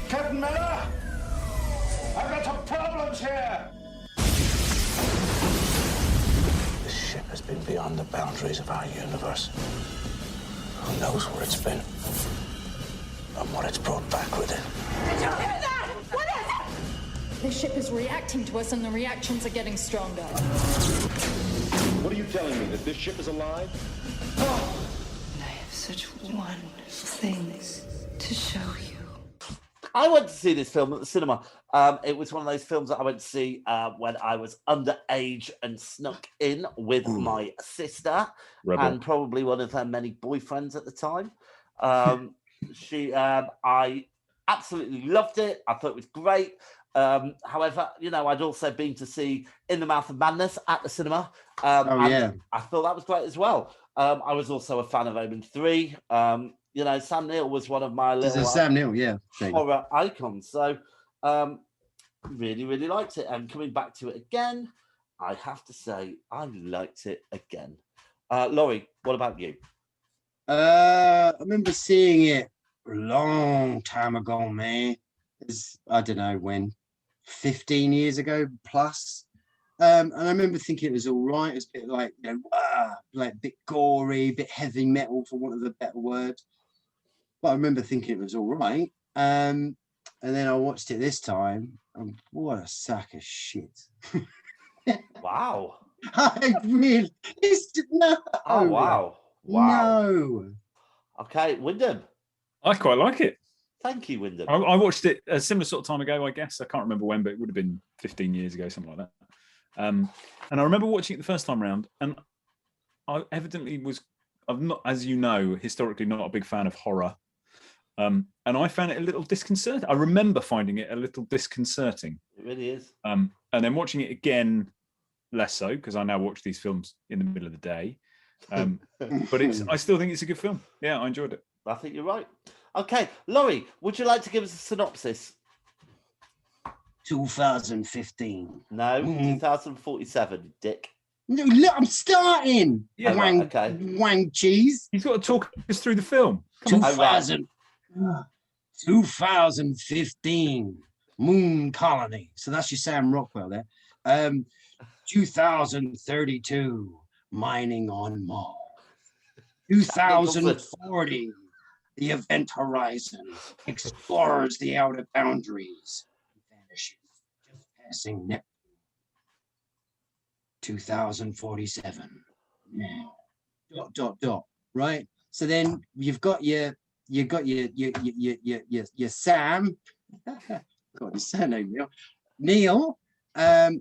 Captain Miller! I've got some problems here! This ship has been beyond the boundaries of our universe. Who knows where it's been? And what it's brought back with it. Did you hear that? What is it? The ship is reacting to us and the reactions are getting stronger. What are you telling me, that this ship is alive? Oh. I have such wonderful things to show you. I went to see this film at the cinema. It was one of those films that I went to see when I was underage and snuck in with my sister and probably one of her many boyfriends at the time. I absolutely loved it. I thought it was great. However, I'd also been to see In the Mouth of Madness at the cinema. I thought that was great as well. I was also a fan of Omen 3. Sam Neill was one of my little Sam Neill, yeah, horror icons. So really, really liked it. And coming back to it again, I have to say I liked it again. Laurie, what about you? I remember seeing it a long time ago, man. I don't know when, 15 years ago plus. And I remember thinking it was all right. It was a bit like, like a bit gory, a bit heavy metal, for want of a better word. But I remember thinking it was all right. And then I watched it this time, and what a sack of shit. Wow. I really, no. Oh, wow. No. Okay, Wyndham. I quite like it. Thank you, Wyndham. I watched it a similar sort of time ago, I guess. I can't remember when, but it would have been 15 years ago, something like that. And I remember watching it the first time round, and I evidently was, I'm not, as you know, historically not a big fan of horror. And I found it a little disconcerting. I remember finding it a little disconcerting. It really is. And then watching it again, less so, because I now watch these films in the middle of the day. But I still think it's a good film. Yeah, I enjoyed it. I think you're right. Okay, Laurie, would you like to give us a synopsis? 2015. No, 2047, Dick. No, look, I'm starting. Yeah, Wang cheese. He's got to talk us through the film. 2015 Moon Colony. So that's your Sam Rockwell there. 2032 Mining on Mars. 2040 the Event Horizon explores the outer boundaries and vanishes, just passing Neptune. 2047. Dot. Right. So then you've got your Sam. God, his surname Neil.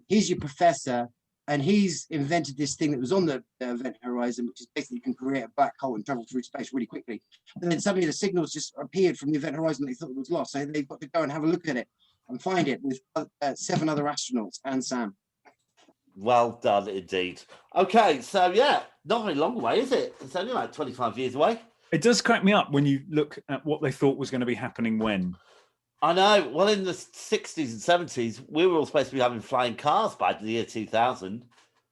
He's your professor, and he's invented this thing that was on the Event Horizon, which is basically you can create a black hole and travel through space really quickly. And then suddenly the signals just appeared from the Event Horizon they thought it was lost. So they've got to go and have a look at it and find it with 7 other astronauts and Sam. Well done indeed. Okay, so yeah, not very long away, is it? It's only like 25 years away. It does crack me up when you look at what they thought was going to be happening when. I know. Well, in the 60s and 70s, we were all supposed to be having flying cars by the year 2000.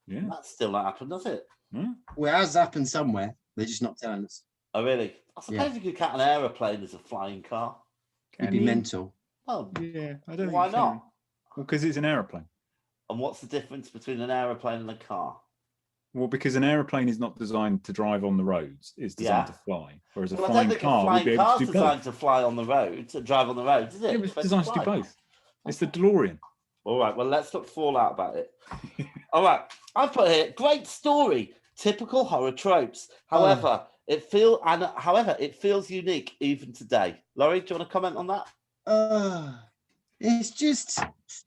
Yeah. That's still not happened, does it? Well, it has happened somewhere. They're just not telling us. Oh, really? I suppose you could count an aeroplane as a flying car. It'd be mental. Oh, yeah. I don't. Why not? Well, because it's an aeroplane. And what's the difference between an aeroplane and a car? Well, because an aeroplane is not designed to drive on the roads; it's designed to fly. Whereas a I flying don't think car a would be flying able car's to do designed both. to fly on the road, to drive on the road, is it? It was designed to do both. It's the DeLorean. All right, well, let's not fall out about it. All right, I've put here, great story, typical horror tropes. However, it feels unique even today. Laurie, do you want to comment on that? It's just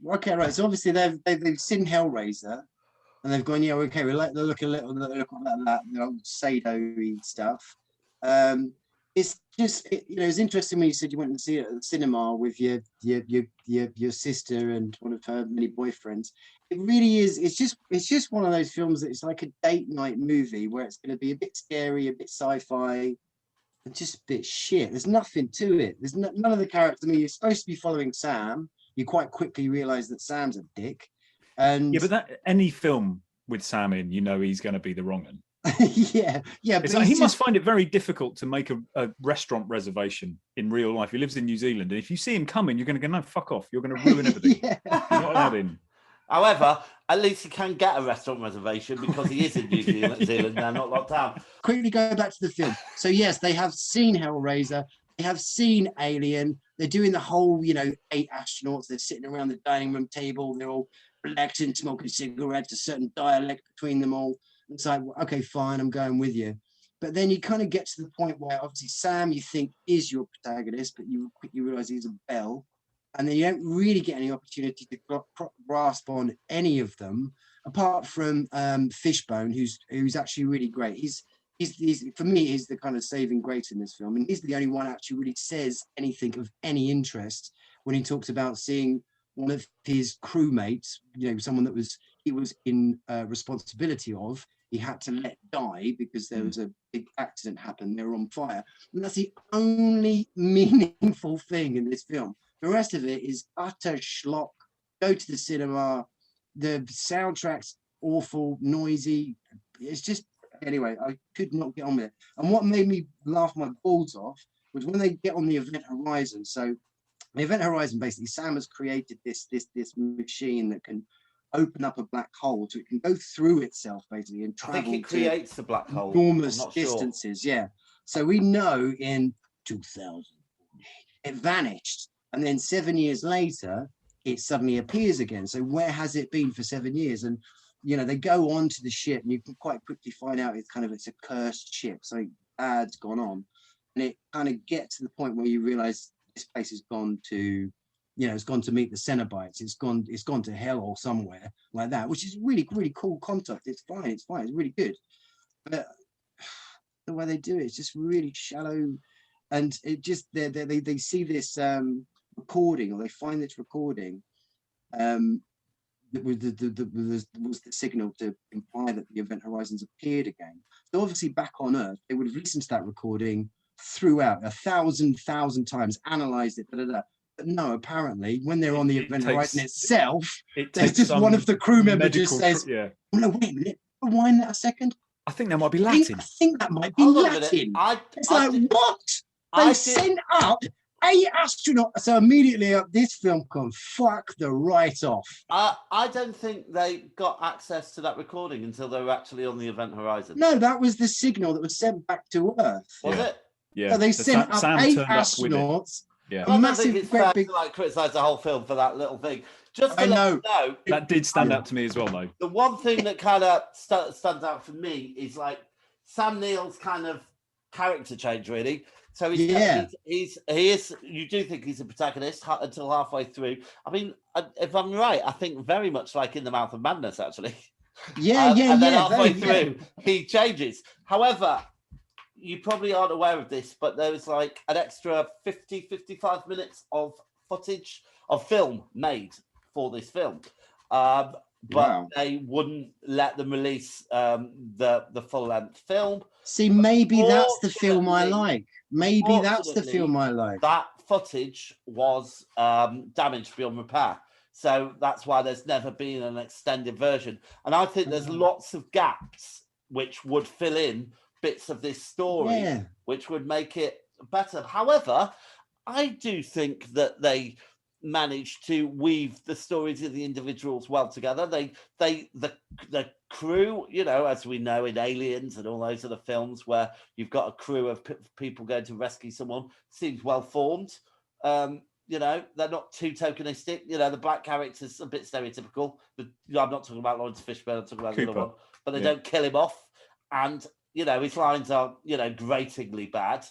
okay, right? So obviously they've seen Hellraiser, and they've gone, yeah, okay, we like the look at that, you know, Sado-y stuff. It's just, it's interesting when you said you went and see it at the cinema with your sister and one of her many boyfriends. It really is. It's just one of those films that it's like a date night movie where it's going to be a bit scary, a bit sci-fi, and just a bit shit. There's nothing to it. There's none of the characters. I mean, you're supposed to be following Sam. You quite quickly realise that Sam's a dick. And yeah, but any film with Sam in, he's going to be the wrong one. yeah. But like, he must find it very difficult to make a restaurant reservation in real life. He lives in New Zealand, and if you see him coming, you're going to go, no, fuck off. You're going to ruin everything. You're not allowed in. However, at least he can get a restaurant reservation because he is in New Zealand now, not locked down. Quickly go back to the film. So yes, they have seen Hellraiser. They have seen Alien. They're doing the whole, 8 astronauts. They're sitting around the dining room table. They're all relaxing, smoking cigarettes, a certain dialect between them all. It's like, okay, fine, I'm going with you. But then you kind of get to the point where obviously Sam, you think, is your protagonist, but you quickly realize he's a bell. And then you don't really get any opportunity to grasp on any of them, apart from Fishbone, who's actually really great. He's for me, he's the kind of saving grace in this film. And he's the only one actually really says anything of any interest when he talks about seeing one of his crewmates, someone that he was in responsibility of, he had to let die because there was a big accident happened. They were on fire. And that's the only meaningful thing in this film. The rest of it is utter schlock. Go to the cinema. The soundtrack's awful, noisy. It's just, anyway, I could not get on with it. And what made me laugh my balls off was when they get on the Event Horizon. So the Event Horizon, basically, Sam has created this machine that can open up a black hole, so it can go through itself, basically, and travel. I think it creates a black hole. Enormous distances, sure. Yeah. So we know in 2000, it vanished. And then 7 years later, it suddenly appears again. So where has it been for 7 years? And, they go onto the ship and you can quite quickly find out it's a cursed ship. Something bad's gone on. and it kind of gets to the point where you realize this place has gone to, it's gone to meet the Cenobites. It's gone to hell or somewhere like that, which is really, really cool concept. It's fine. It's really good. But the way they do it is just really shallow, and it just they see this recording, or they find this recording that was the signal to imply that the Event Horizons appeared again. So obviously back on Earth, they would have listened to that recording throughout 1,000 times, analysed it, But no, apparently, when they're on the Event Horizon itself, there's just one of the crew members just says, "Oh, no, wait a minute, rewind that a second. I think that might be Latin. I think that might be Latin." It's like, what? They sent up 8 astronauts. So immediately, this film can fuck the right off. I don't think they got access to that recording until they were actually on the Event Horizon. No, that was the signal that was sent back to Earth. Was it? Yeah. So they sent up 8 astronauts. Yeah. I don't think it's fair to criticize the whole film for that little thing. Just to let you know, that did stand out to me as well, though. The one thing that kind of stands out for me is like Sam Neill's kind of character change, really. So he is. You do think he's a protagonist until halfway through. I mean, if I'm right, I think very much like In the Mouth of Madness, actually. And then halfway through, he changes. However, you probably aren't aware of this, but there was like an extra 55 minutes of footage of film made for this film. But they wouldn't let them release the full-length film. See, maybe that's the film I like. Maybe that's the film I like. That footage was damaged beyond repair. So that's why there's never been an extended version. And I think there's lots of gaps which would fill in bits of this story, which would make it better. However, I do think that they managed to weave the stories of the individuals well together. The crew, as we know in Aliens and all those other films where you've got a crew of people going to rescue someone, seems well formed. They're not too tokenistic. The black character's a bit stereotypical. I'm not talking about Lawrence Fishburne, I'm talking about the other one. But they don't kill him off. And his lines are, gratingly bad.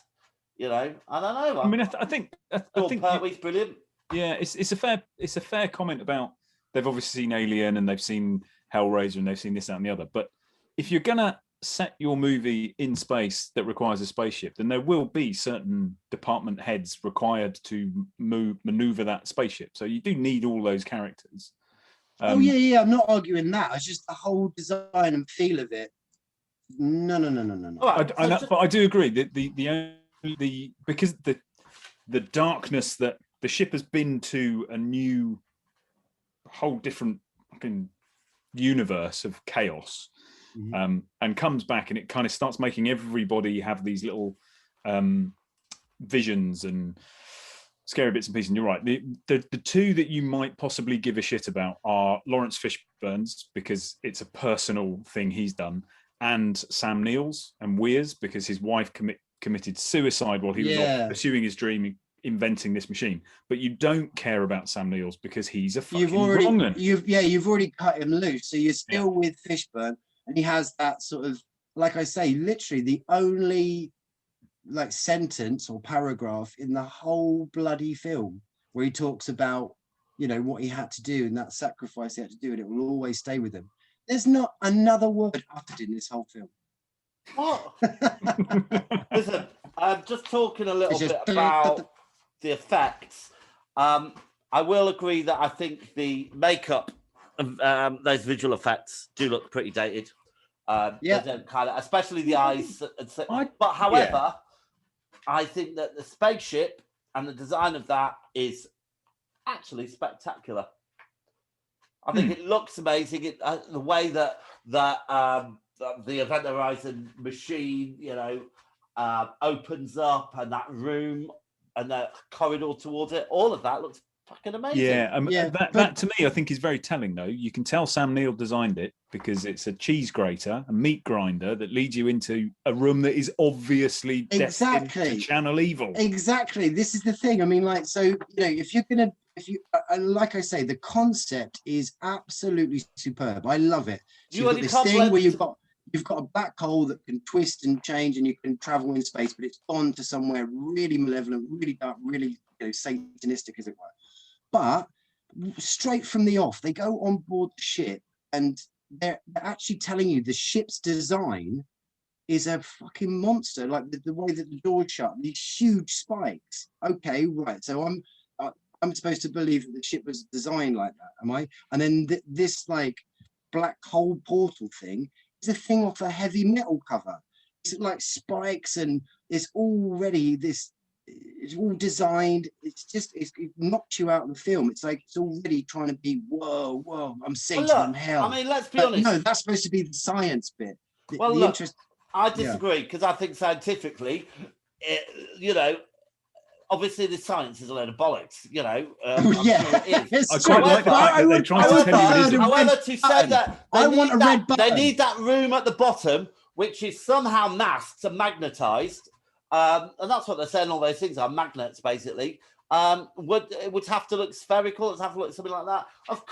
I don't know. I mean, I think Pertwee's brilliant. Yeah, it's a fair comment about they've obviously seen Alien and they've seen Hellraiser and they've seen this, that, and the other. But if you're gonna set your movie in space that requires a spaceship, then there will be certain department heads required to maneuver that spaceship. So you do need all those characters. I'm not arguing that. It's just the whole design and feel of it. No. Right, but I do agree that because the darkness that the ship has been to a whole different fucking universe of chaos, and comes back, and it kind of starts making everybody have these little visions and scary bits and pieces. And you're right. The two that you might possibly give a shit about are Lawrence Fishburne's, because it's a personal thing he's done, and Sam Neill's and Weir's, because his wife committed suicide while he was off pursuing his dream, inventing this machine. But you don't care about Sam Neill's because he's a fucking wrong'un. You've already cut him loose, so you're still with Fishburne, and he has that sort of, like I say, literally the only sentence or paragraph in the whole bloody film where he talks about what he had to do and that sacrifice he had to do, and it will always stay with him. There's not another word uttered in this whole film. What? Listen, I'm just talking a little bit about the effects. I will agree that I think the makeup of those visual effects do look pretty dated. They don't especially the eyes. But however, I think that the spaceship and the design of that is actually spectacular. I think it looks amazing. The way that the Event Horizon machine, opens up, and that room and the corridor towards it, all of that looks fucking amazing. That to me, I think, is very telling, though. You can tell Sam Neill designed it because it's a cheese grater, a meat grinder that leads you into a room that is obviously destined to channel evil. Exactly. This is the thing. I mean, like I say, the concept is absolutely superb. I love it. So you've got this thing where you've got you've got a black hole that can twist and change, and you can travel in space, but it's gone to somewhere really malevolent, really dark, really satanistic, as it were. But straight from the off, they go on board the ship, and they're actually telling you the ship's design is a fucking monster. Like the way that the doors shut, these huge spikes. Okay, right. So I'm supposed to believe that the ship was designed like that, am I? And then this like black hole portal thing is a thing off a heavy metal cover. It's like spikes, and it's already this. It's all designed. It's just it knocks you out of the film. It's like it's already trying to be whoa. I'm Satan from hell. I mean, let's be honest. No, that's supposed to be the science bit. I disagree, because I think scientifically, obviously the science is a load of bollocks, I'm sure it is. I quite like the fact that they try to tell you it isn't. However, to say that they need that room at the bottom, which is somehow masked and magnetized, and that's what they're saying. All those things are magnets, basically. It would have to look spherical. It would have to look something like that. Of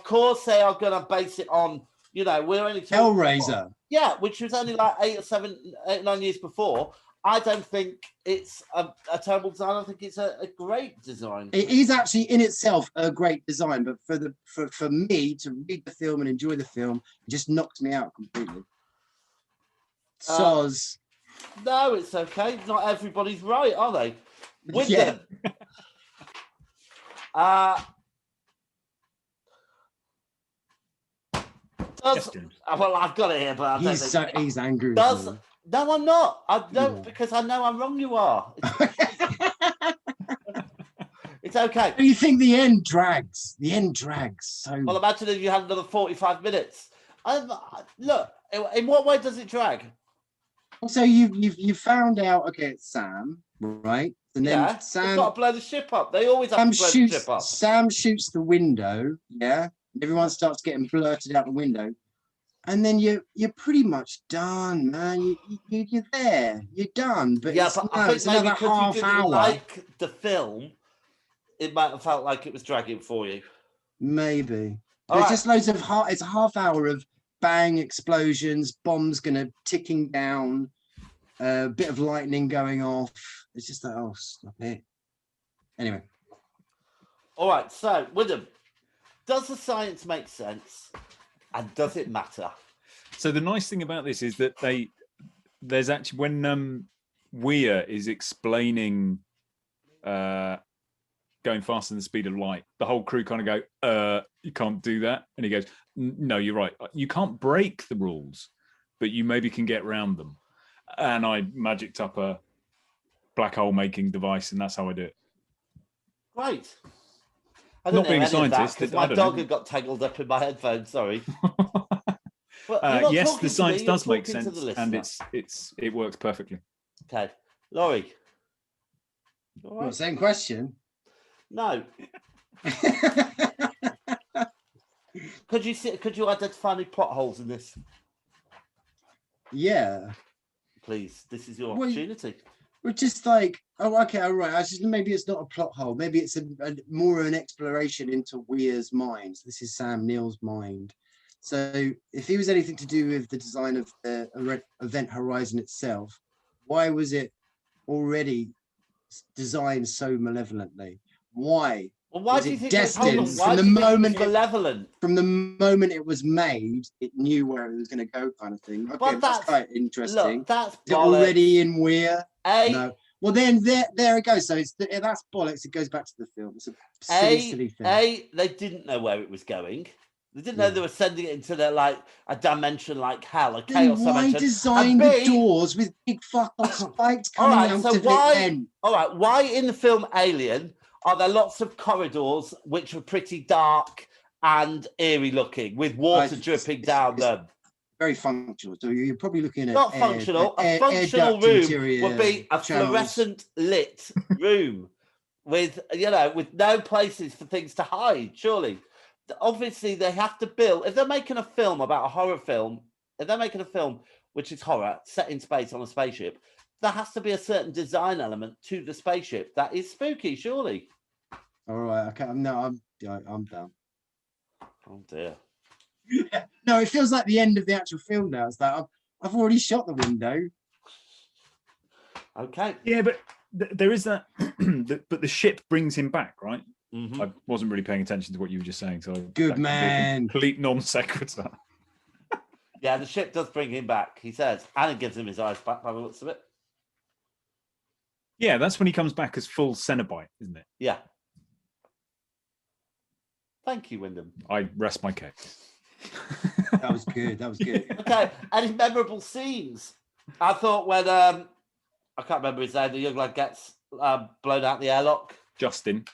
course, they are gonna base it on. We're only Hellraiser. Yeah, which was only like 8 or 9 years before. I don't think it's a terrible design. I think it's a great design. It is actually in itself a great design, but for me to read the film and enjoy the film, it just knocked me out completely. Soz. No, it's okay. Not everybody's right, are they? With them. Well, I've got it here, but I don't think he's angry. No, I'm not. I don't, because I know how wrong you are. It's okay. You think the end drags? The end drags so. Well, imagine if you had another 45 minutes. Look, in what way does it drag? So you found out. Okay, it's Sam, right? And then Sam got to blow the ship up. They always have to blow the ship up. Sam shoots the window. Yeah. Everyone starts getting blurted out the window, and then you're pretty much done, man. You're there, you're done. But I think it's maybe another because you didn't hour. like the film, it might have felt like it was dragging for you. Maybe. There's just loads of it's a half hour of bang explosions, bombs ticking down, a bit of lightning going off. It's just like, oh, stop it. Anyway. All right, so Wyndham. Does the science make sense, and does it matter? So the nice thing about this is that there's actually when Weir is explaining going faster than the speed of light, the whole crew kind of go, you can't do that, and he goes, no, you're right, you can't break the rules, but you maybe can get around them. And I magicked up a black hole making device, and that's how I do it. Great. Not being a scientist, because my dog had got tangled up in my headphones. Sorry. Yes, the science does make sense, and it works perfectly. Okay, Laurie. Right. Same question. No. Could you identify any plot holes in this? Yeah. Please, this is your opportunity. We're just like, oh, okay, all right. Maybe it's not a plot hole. Maybe it's more of an exploration into Weir's mind. This is Sam Neill's mind. So if he was anything to do with the design of the event horizon itself, why was it already designed so malevolently? Why? Well, why do you think destined from the moment malevolent? From the moment it was made, it knew where it was going to go, kind of thing. Okay, well, that's quite interesting. Look, that's already in Weir. No. Well, then there it goes. So that's bollocks. It goes back to the film. It's a silly thing. They didn't know where it was going. They didn't know they were sending it into a dimension like hell, a chaos dimension. Why design the doors with big fucking spikes coming out of the end? All right, why in the film Alien are there lots of corridors which are pretty dark and eerie looking with water dripping down them? Very functional. So you're probably looking at not functional. A functional room would be a fluorescent lit room with no places for things to hide. Surely, obviously, they have to build. If they're making a film about a horror film, if they're making a film which is horror set in space on a spaceship, there has to be a certain design element to the spaceship that is spooky. Surely. All right. Okay. I'm down. Oh dear. No, it feels like the end of the actual film now. It's like I've already shot the window. Okay. Yeah, but there is that. But the ship brings him back, right? Mm-hmm. I wasn't really paying attention to what you were just saying, so good man. Complete non sequitur. Yeah, the ship does bring him back. He says, and it gives him his eyes back by the looks of it. Yeah, that's when he comes back as full Cenobite, isn't it? Yeah. Thank you, Wyndham. I rest my case. That was good. That was good. Okay, any memorable scenes? I thought when I can't remember his name, the young lad gets blown out the airlock. Justin.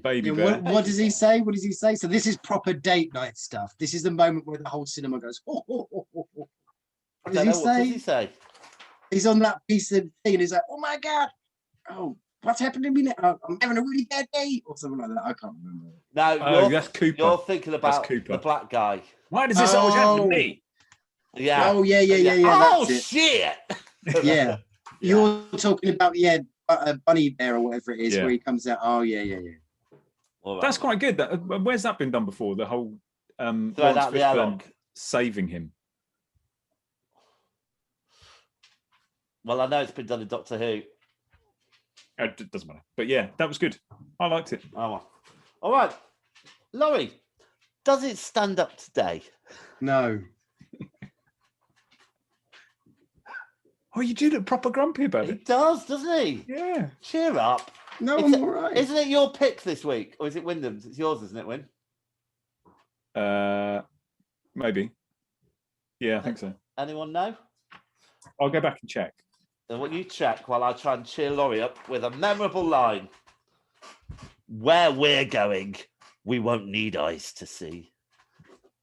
Baby bear. What does he say? What does he say? So this is proper date night stuff. This is the moment where the whole cinema goes, oh, oh, oh, oh, oh. What does he say? He's on that piece of thing and he's like, oh my God. Oh, what's happened to me now? I'm having a really bad day or something like that. I can't remember. No, that's Cooper. You're thinking about the black guy. Why does this always happen to me? Yeah. Oh, yeah. Oh, that's shit. Yeah. You're talking about, Bunny Bear or whatever it is, where he comes out. Oh, yeah. Right. That's quite good. Where's that been done before? The whole Throwing out the airlock. saving him. Well, I know it's been done in Doctor Who. It doesn't matter. But yeah, that was good. I liked it. Oh, all right. Laurie, does it stand up today? No. Oh, you do look proper grumpy about it. He does, doesn't he? Yeah. Cheer up. No, I'm all right. Isn't it your pick this week? Or is it Wyndham's? It's yours, isn't it, Wyn? Maybe. Yeah, I think so. Anyone know? I'll go back and check. Then what you check while I try and cheer Laurie up with a memorable line. Where we're going, we won't need eyes to see.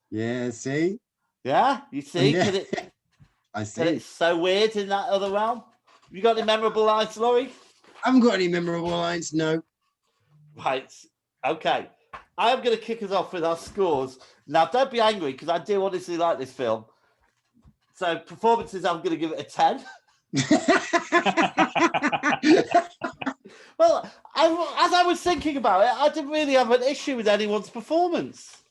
Yeah, see? Yeah? You see? Yeah. I see. It's so weird in that other realm. You got any memorable lines, Laurie? I haven't got any memorable lines, no. Right. Okay. I am going to kick us off with our scores. Now, don't be angry, because I do honestly like this film. So, performances, I'm going to give it a 10. Well, as I was thinking about it, I didn't really have an issue with anyone's performance.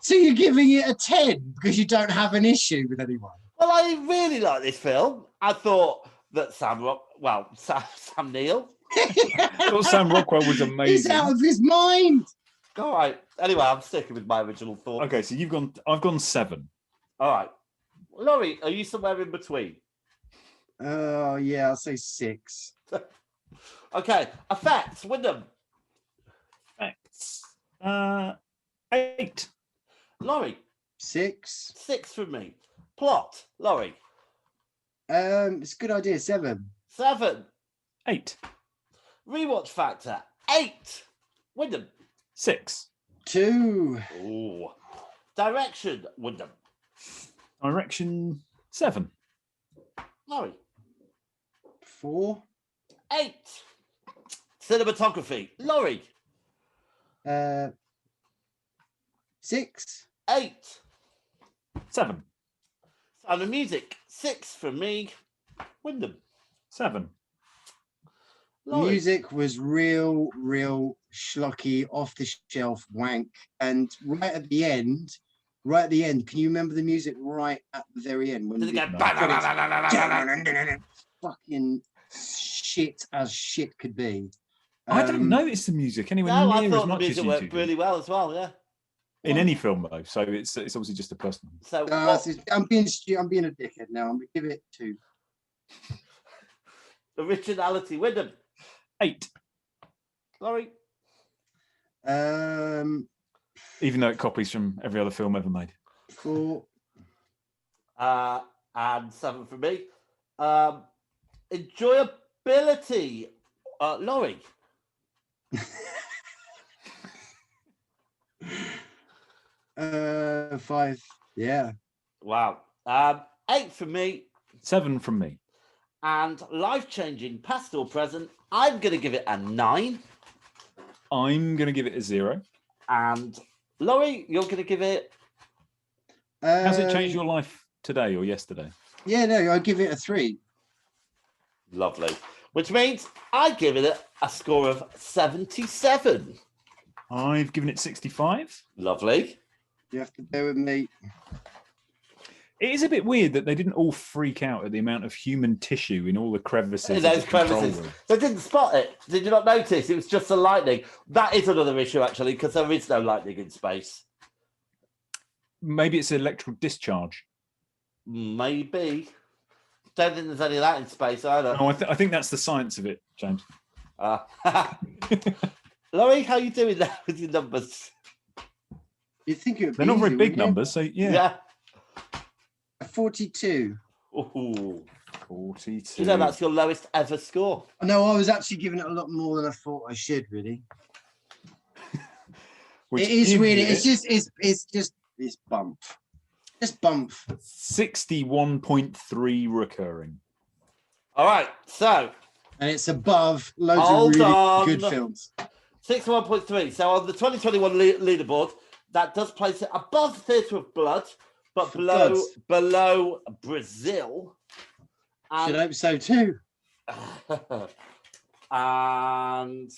So you're giving it a 10 because you don't have an issue with anyone? Well, I really like this film. I thought that Sam Neill. I thought Sam Rockwell was amazing. He's out of his mind. All right. Anyway, I'm sticking with my original thought. Okay, so I've gone 7. All right. Laurie, are you somewhere in between? Oh, yeah, I'll say 6. Okay. Effects, Wyndham. Effects. 8. Laurie. 6. 6 from me. Plot, Laurie. It's a good idea. 7. 7. 8. Rewatch factor. 8. Wyndham. 6. 2. Ooh. Direction, Wyndham. Direction 7. Laurie. 4. 8. Cinematography, Laurie. 6. 8. 7. Sound of music, 6 from me. Wyndham. 7. Laurie. Music was real schlocky, off the shelf wank, and right at the end, can you remember the music right at the very end when Did it go fucking shit as shit could be? I don't notice the music anywhere No, I near thought as the much as music you worked do. really well as well, yeah. In any film though, so it's obviously just a personal. So I'm being a dickhead now. I'm gonna give it 2. Originality, Wyndham. 8. Laurie. Even though it copies from every other film ever made. 4. And 7 from me. Enjoyability, Laurie. 5. Yeah. Wow. 8 from me. 7 from me. And life-changing, past or present, I'm going to give it a 9. I'm going to give it a 0. And Laurie, you're going to give it... Has it changed your life today or yesterday? Yeah, no, I'll give it a 3. Lovely. Which means I give it a score of 77. I've given it 65. Lovely. You have to bear with me. It is a bit weird that they didn't all freak out at the amount of human tissue in all the crevices. In those crevices. They didn't spot it. Did you not notice? It was just the lightning. That is another issue, actually, because there is no lightning in space. Maybe it's electrical discharge. Maybe. Don't think there's any of that in space either. No, I think that's the science of it, James. Laurie, how are you doing there with your numbers? You think they're not very big numbers, so yeah. 42. Ooh. 42. You know that's your lowest ever score. No, I was actually giving it a lot more than I thought I should, really. It is really. It's just bump. Just bump. 61.3 recurring. All right, so. And it's above loads of really good films. 61.3. So on the 2021 leaderboard, that does place it above Theatre of Blood, but below Brazil. Should hope so too. And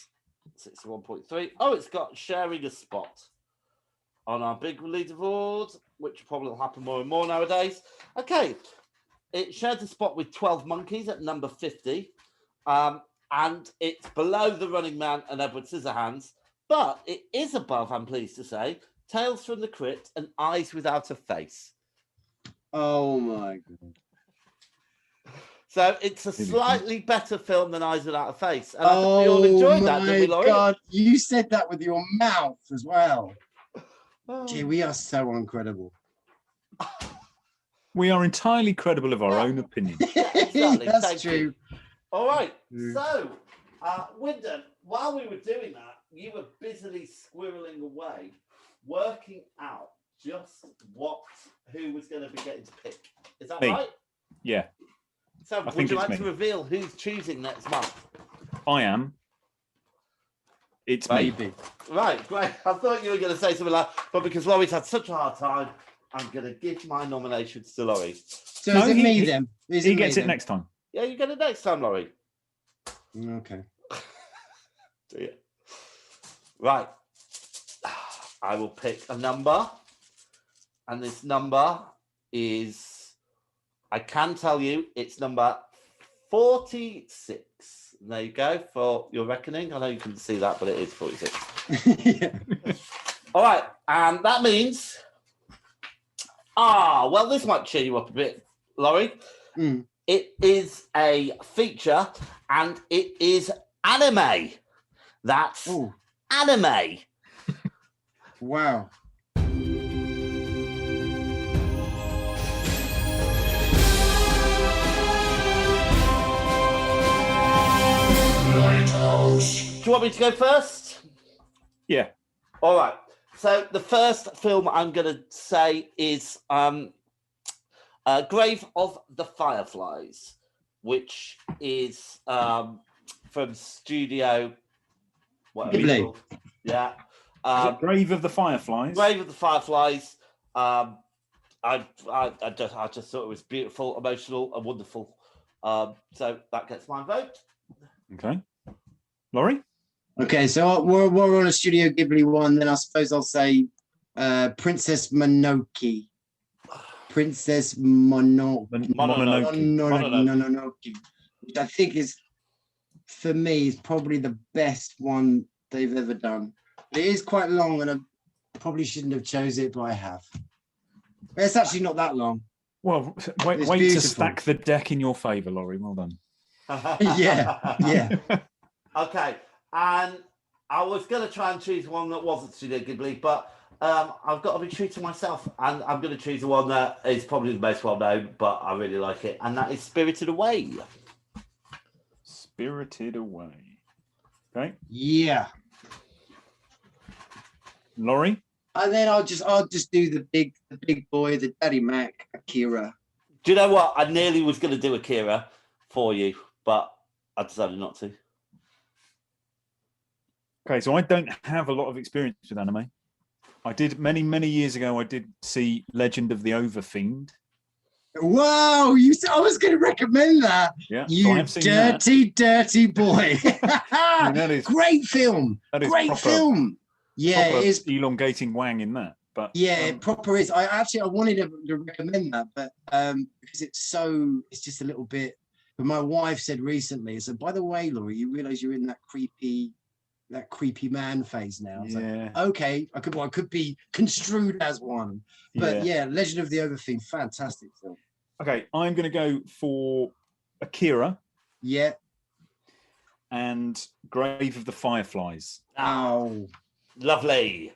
61.3. Oh, it's got sharing a spot on our big leaderboard, which probably will happen more and more nowadays. Okay, it shares a spot with 12 Monkeys at number 50. And it's below The Running Man and Edward Scissorhands, but it is above, I'm pleased to say, Tales from the Crypt and Eyes Without a Face. Oh my God. So it's a slightly better film than Eyes Without a Face. And I think we all enjoyed that, didn't we, Laurie? Oh my God, you said that with your mouth as well. Gee, we are so incredible. We are entirely credible of our own opinion. Exactly. That's true. You. All right. So, Wyndham, while we were doing that, you were busily squirreling away, working out just who was going to be getting to pick. Is that right? Yeah. So, would you like to reveal who's choosing next month? I am. It's me. Right, great. I thought you were going to say something like, but because Laurie's had such a hard time, I'm going to give my nominations to Laurie. So is it me then? He gets it next time. Yeah, you get it next time, Laurie. Okay. Right. I will pick a number. And this number is, I can tell you, it's number 46. There you go for your reckoning. I know you couldn't see that, but it is 46. Yeah. All right. And that means, well, this might cheer you up a bit, Laurie. It is a feature and it is anime. That's anime. Wow. Do you want me to go first? Yeah. All right. So the first film I'm going to say is Grave of the Fireflies, which is from Studio... Ghibli. Yeah. Grave of the Fireflies? Grave of the Fireflies. I just thought it was beautiful, emotional, and wonderful. So that gets my vote. Okay. Laurie? Okay, so we're on a Studio Ghibli one, then I suppose I'll say Princess Mononoke. Princess Mononoke, which I think is, for me, is probably the best one they've ever done. But it is quite long, and I probably shouldn't have chose it, but I have. But it's actually not that long. Well, wait to stack the deck in your favour, Laurie. Well done. Yeah. Okay, and I was going to try and choose one that wasn't Studio Ghibli, but I've got to be true to myself, and I'm going to choose the one that is probably the most well-known, but I really like it, and that is Spirited Away. Spirited Away. Okay. Yeah. Laurie? And then I'll just do the big boy, the Daddy Mac, Akira. Do you know what? I nearly was going to do Akira for you, but I decided not to. Okay, so I don't have a lot of experience with anime. I did many years ago. I did see Legend of the Overfiend. Wow, I was going to recommend that. Yeah, you dirty boy. Great film. That is great proper, film. Yeah, proper it is elongating wang in that. But yeah, it proper is. I wanted to recommend that, but because it's just a little bit. But my wife said recently, so by the way, Laurie, you realise you're in that creepy man phase now. It's like, okay, I could be construed as one, but yeah, Legend of the Overfiend, fantastic film. Okay, I'm going to go for Akira. Yeah. And Grave of the Fireflies. Oh, lovely.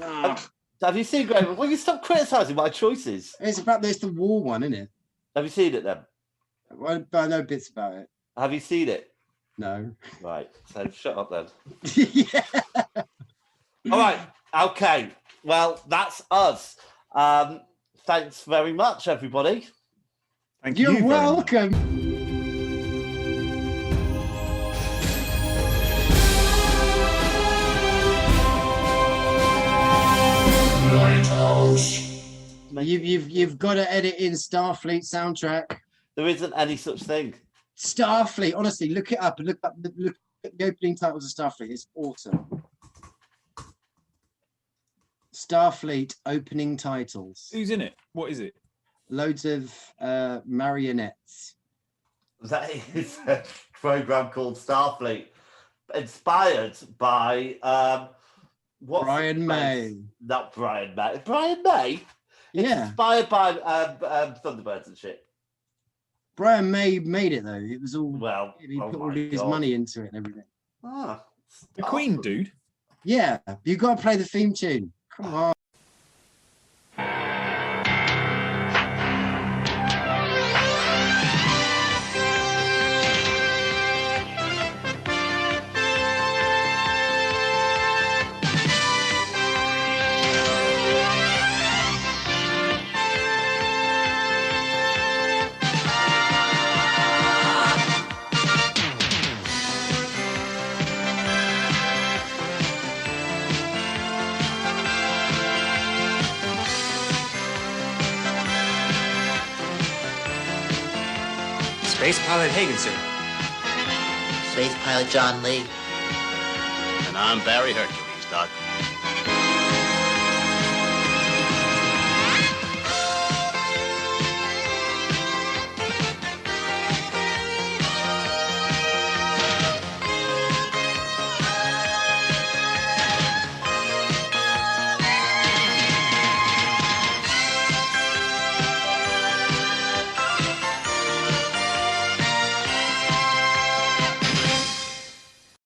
Have you seen Grave? Will you stop criticising my choices? It's the war one, isn't it? Have you seen it then? Well, I know bits about it. Have you seen it? No. Right. So shut up then. All right. Okay. Well, that's us. Thanks very much, everybody. Thank you. You're welcome. You've got to edit in Starfleet soundtrack. There isn't any such thing. Starfleet, honestly, look it up and look at the opening titles of Starfleet. It's awesome. Starfleet opening titles. Who's in it? What is it? Loads of marionettes. That is a program called Starfleet, inspired by Brian May. Not Brian May. Brian May. Yeah. It's inspired by Thunderbirds and shit. Brian May made it though. It was all he put all his God. money into it and everything. The Queen, dude. Yeah, you got to play the theme tune. Come on. Space Pilot Hagen, sir. Space Pilot John Lee. And I'm Barry Hercules, Doc.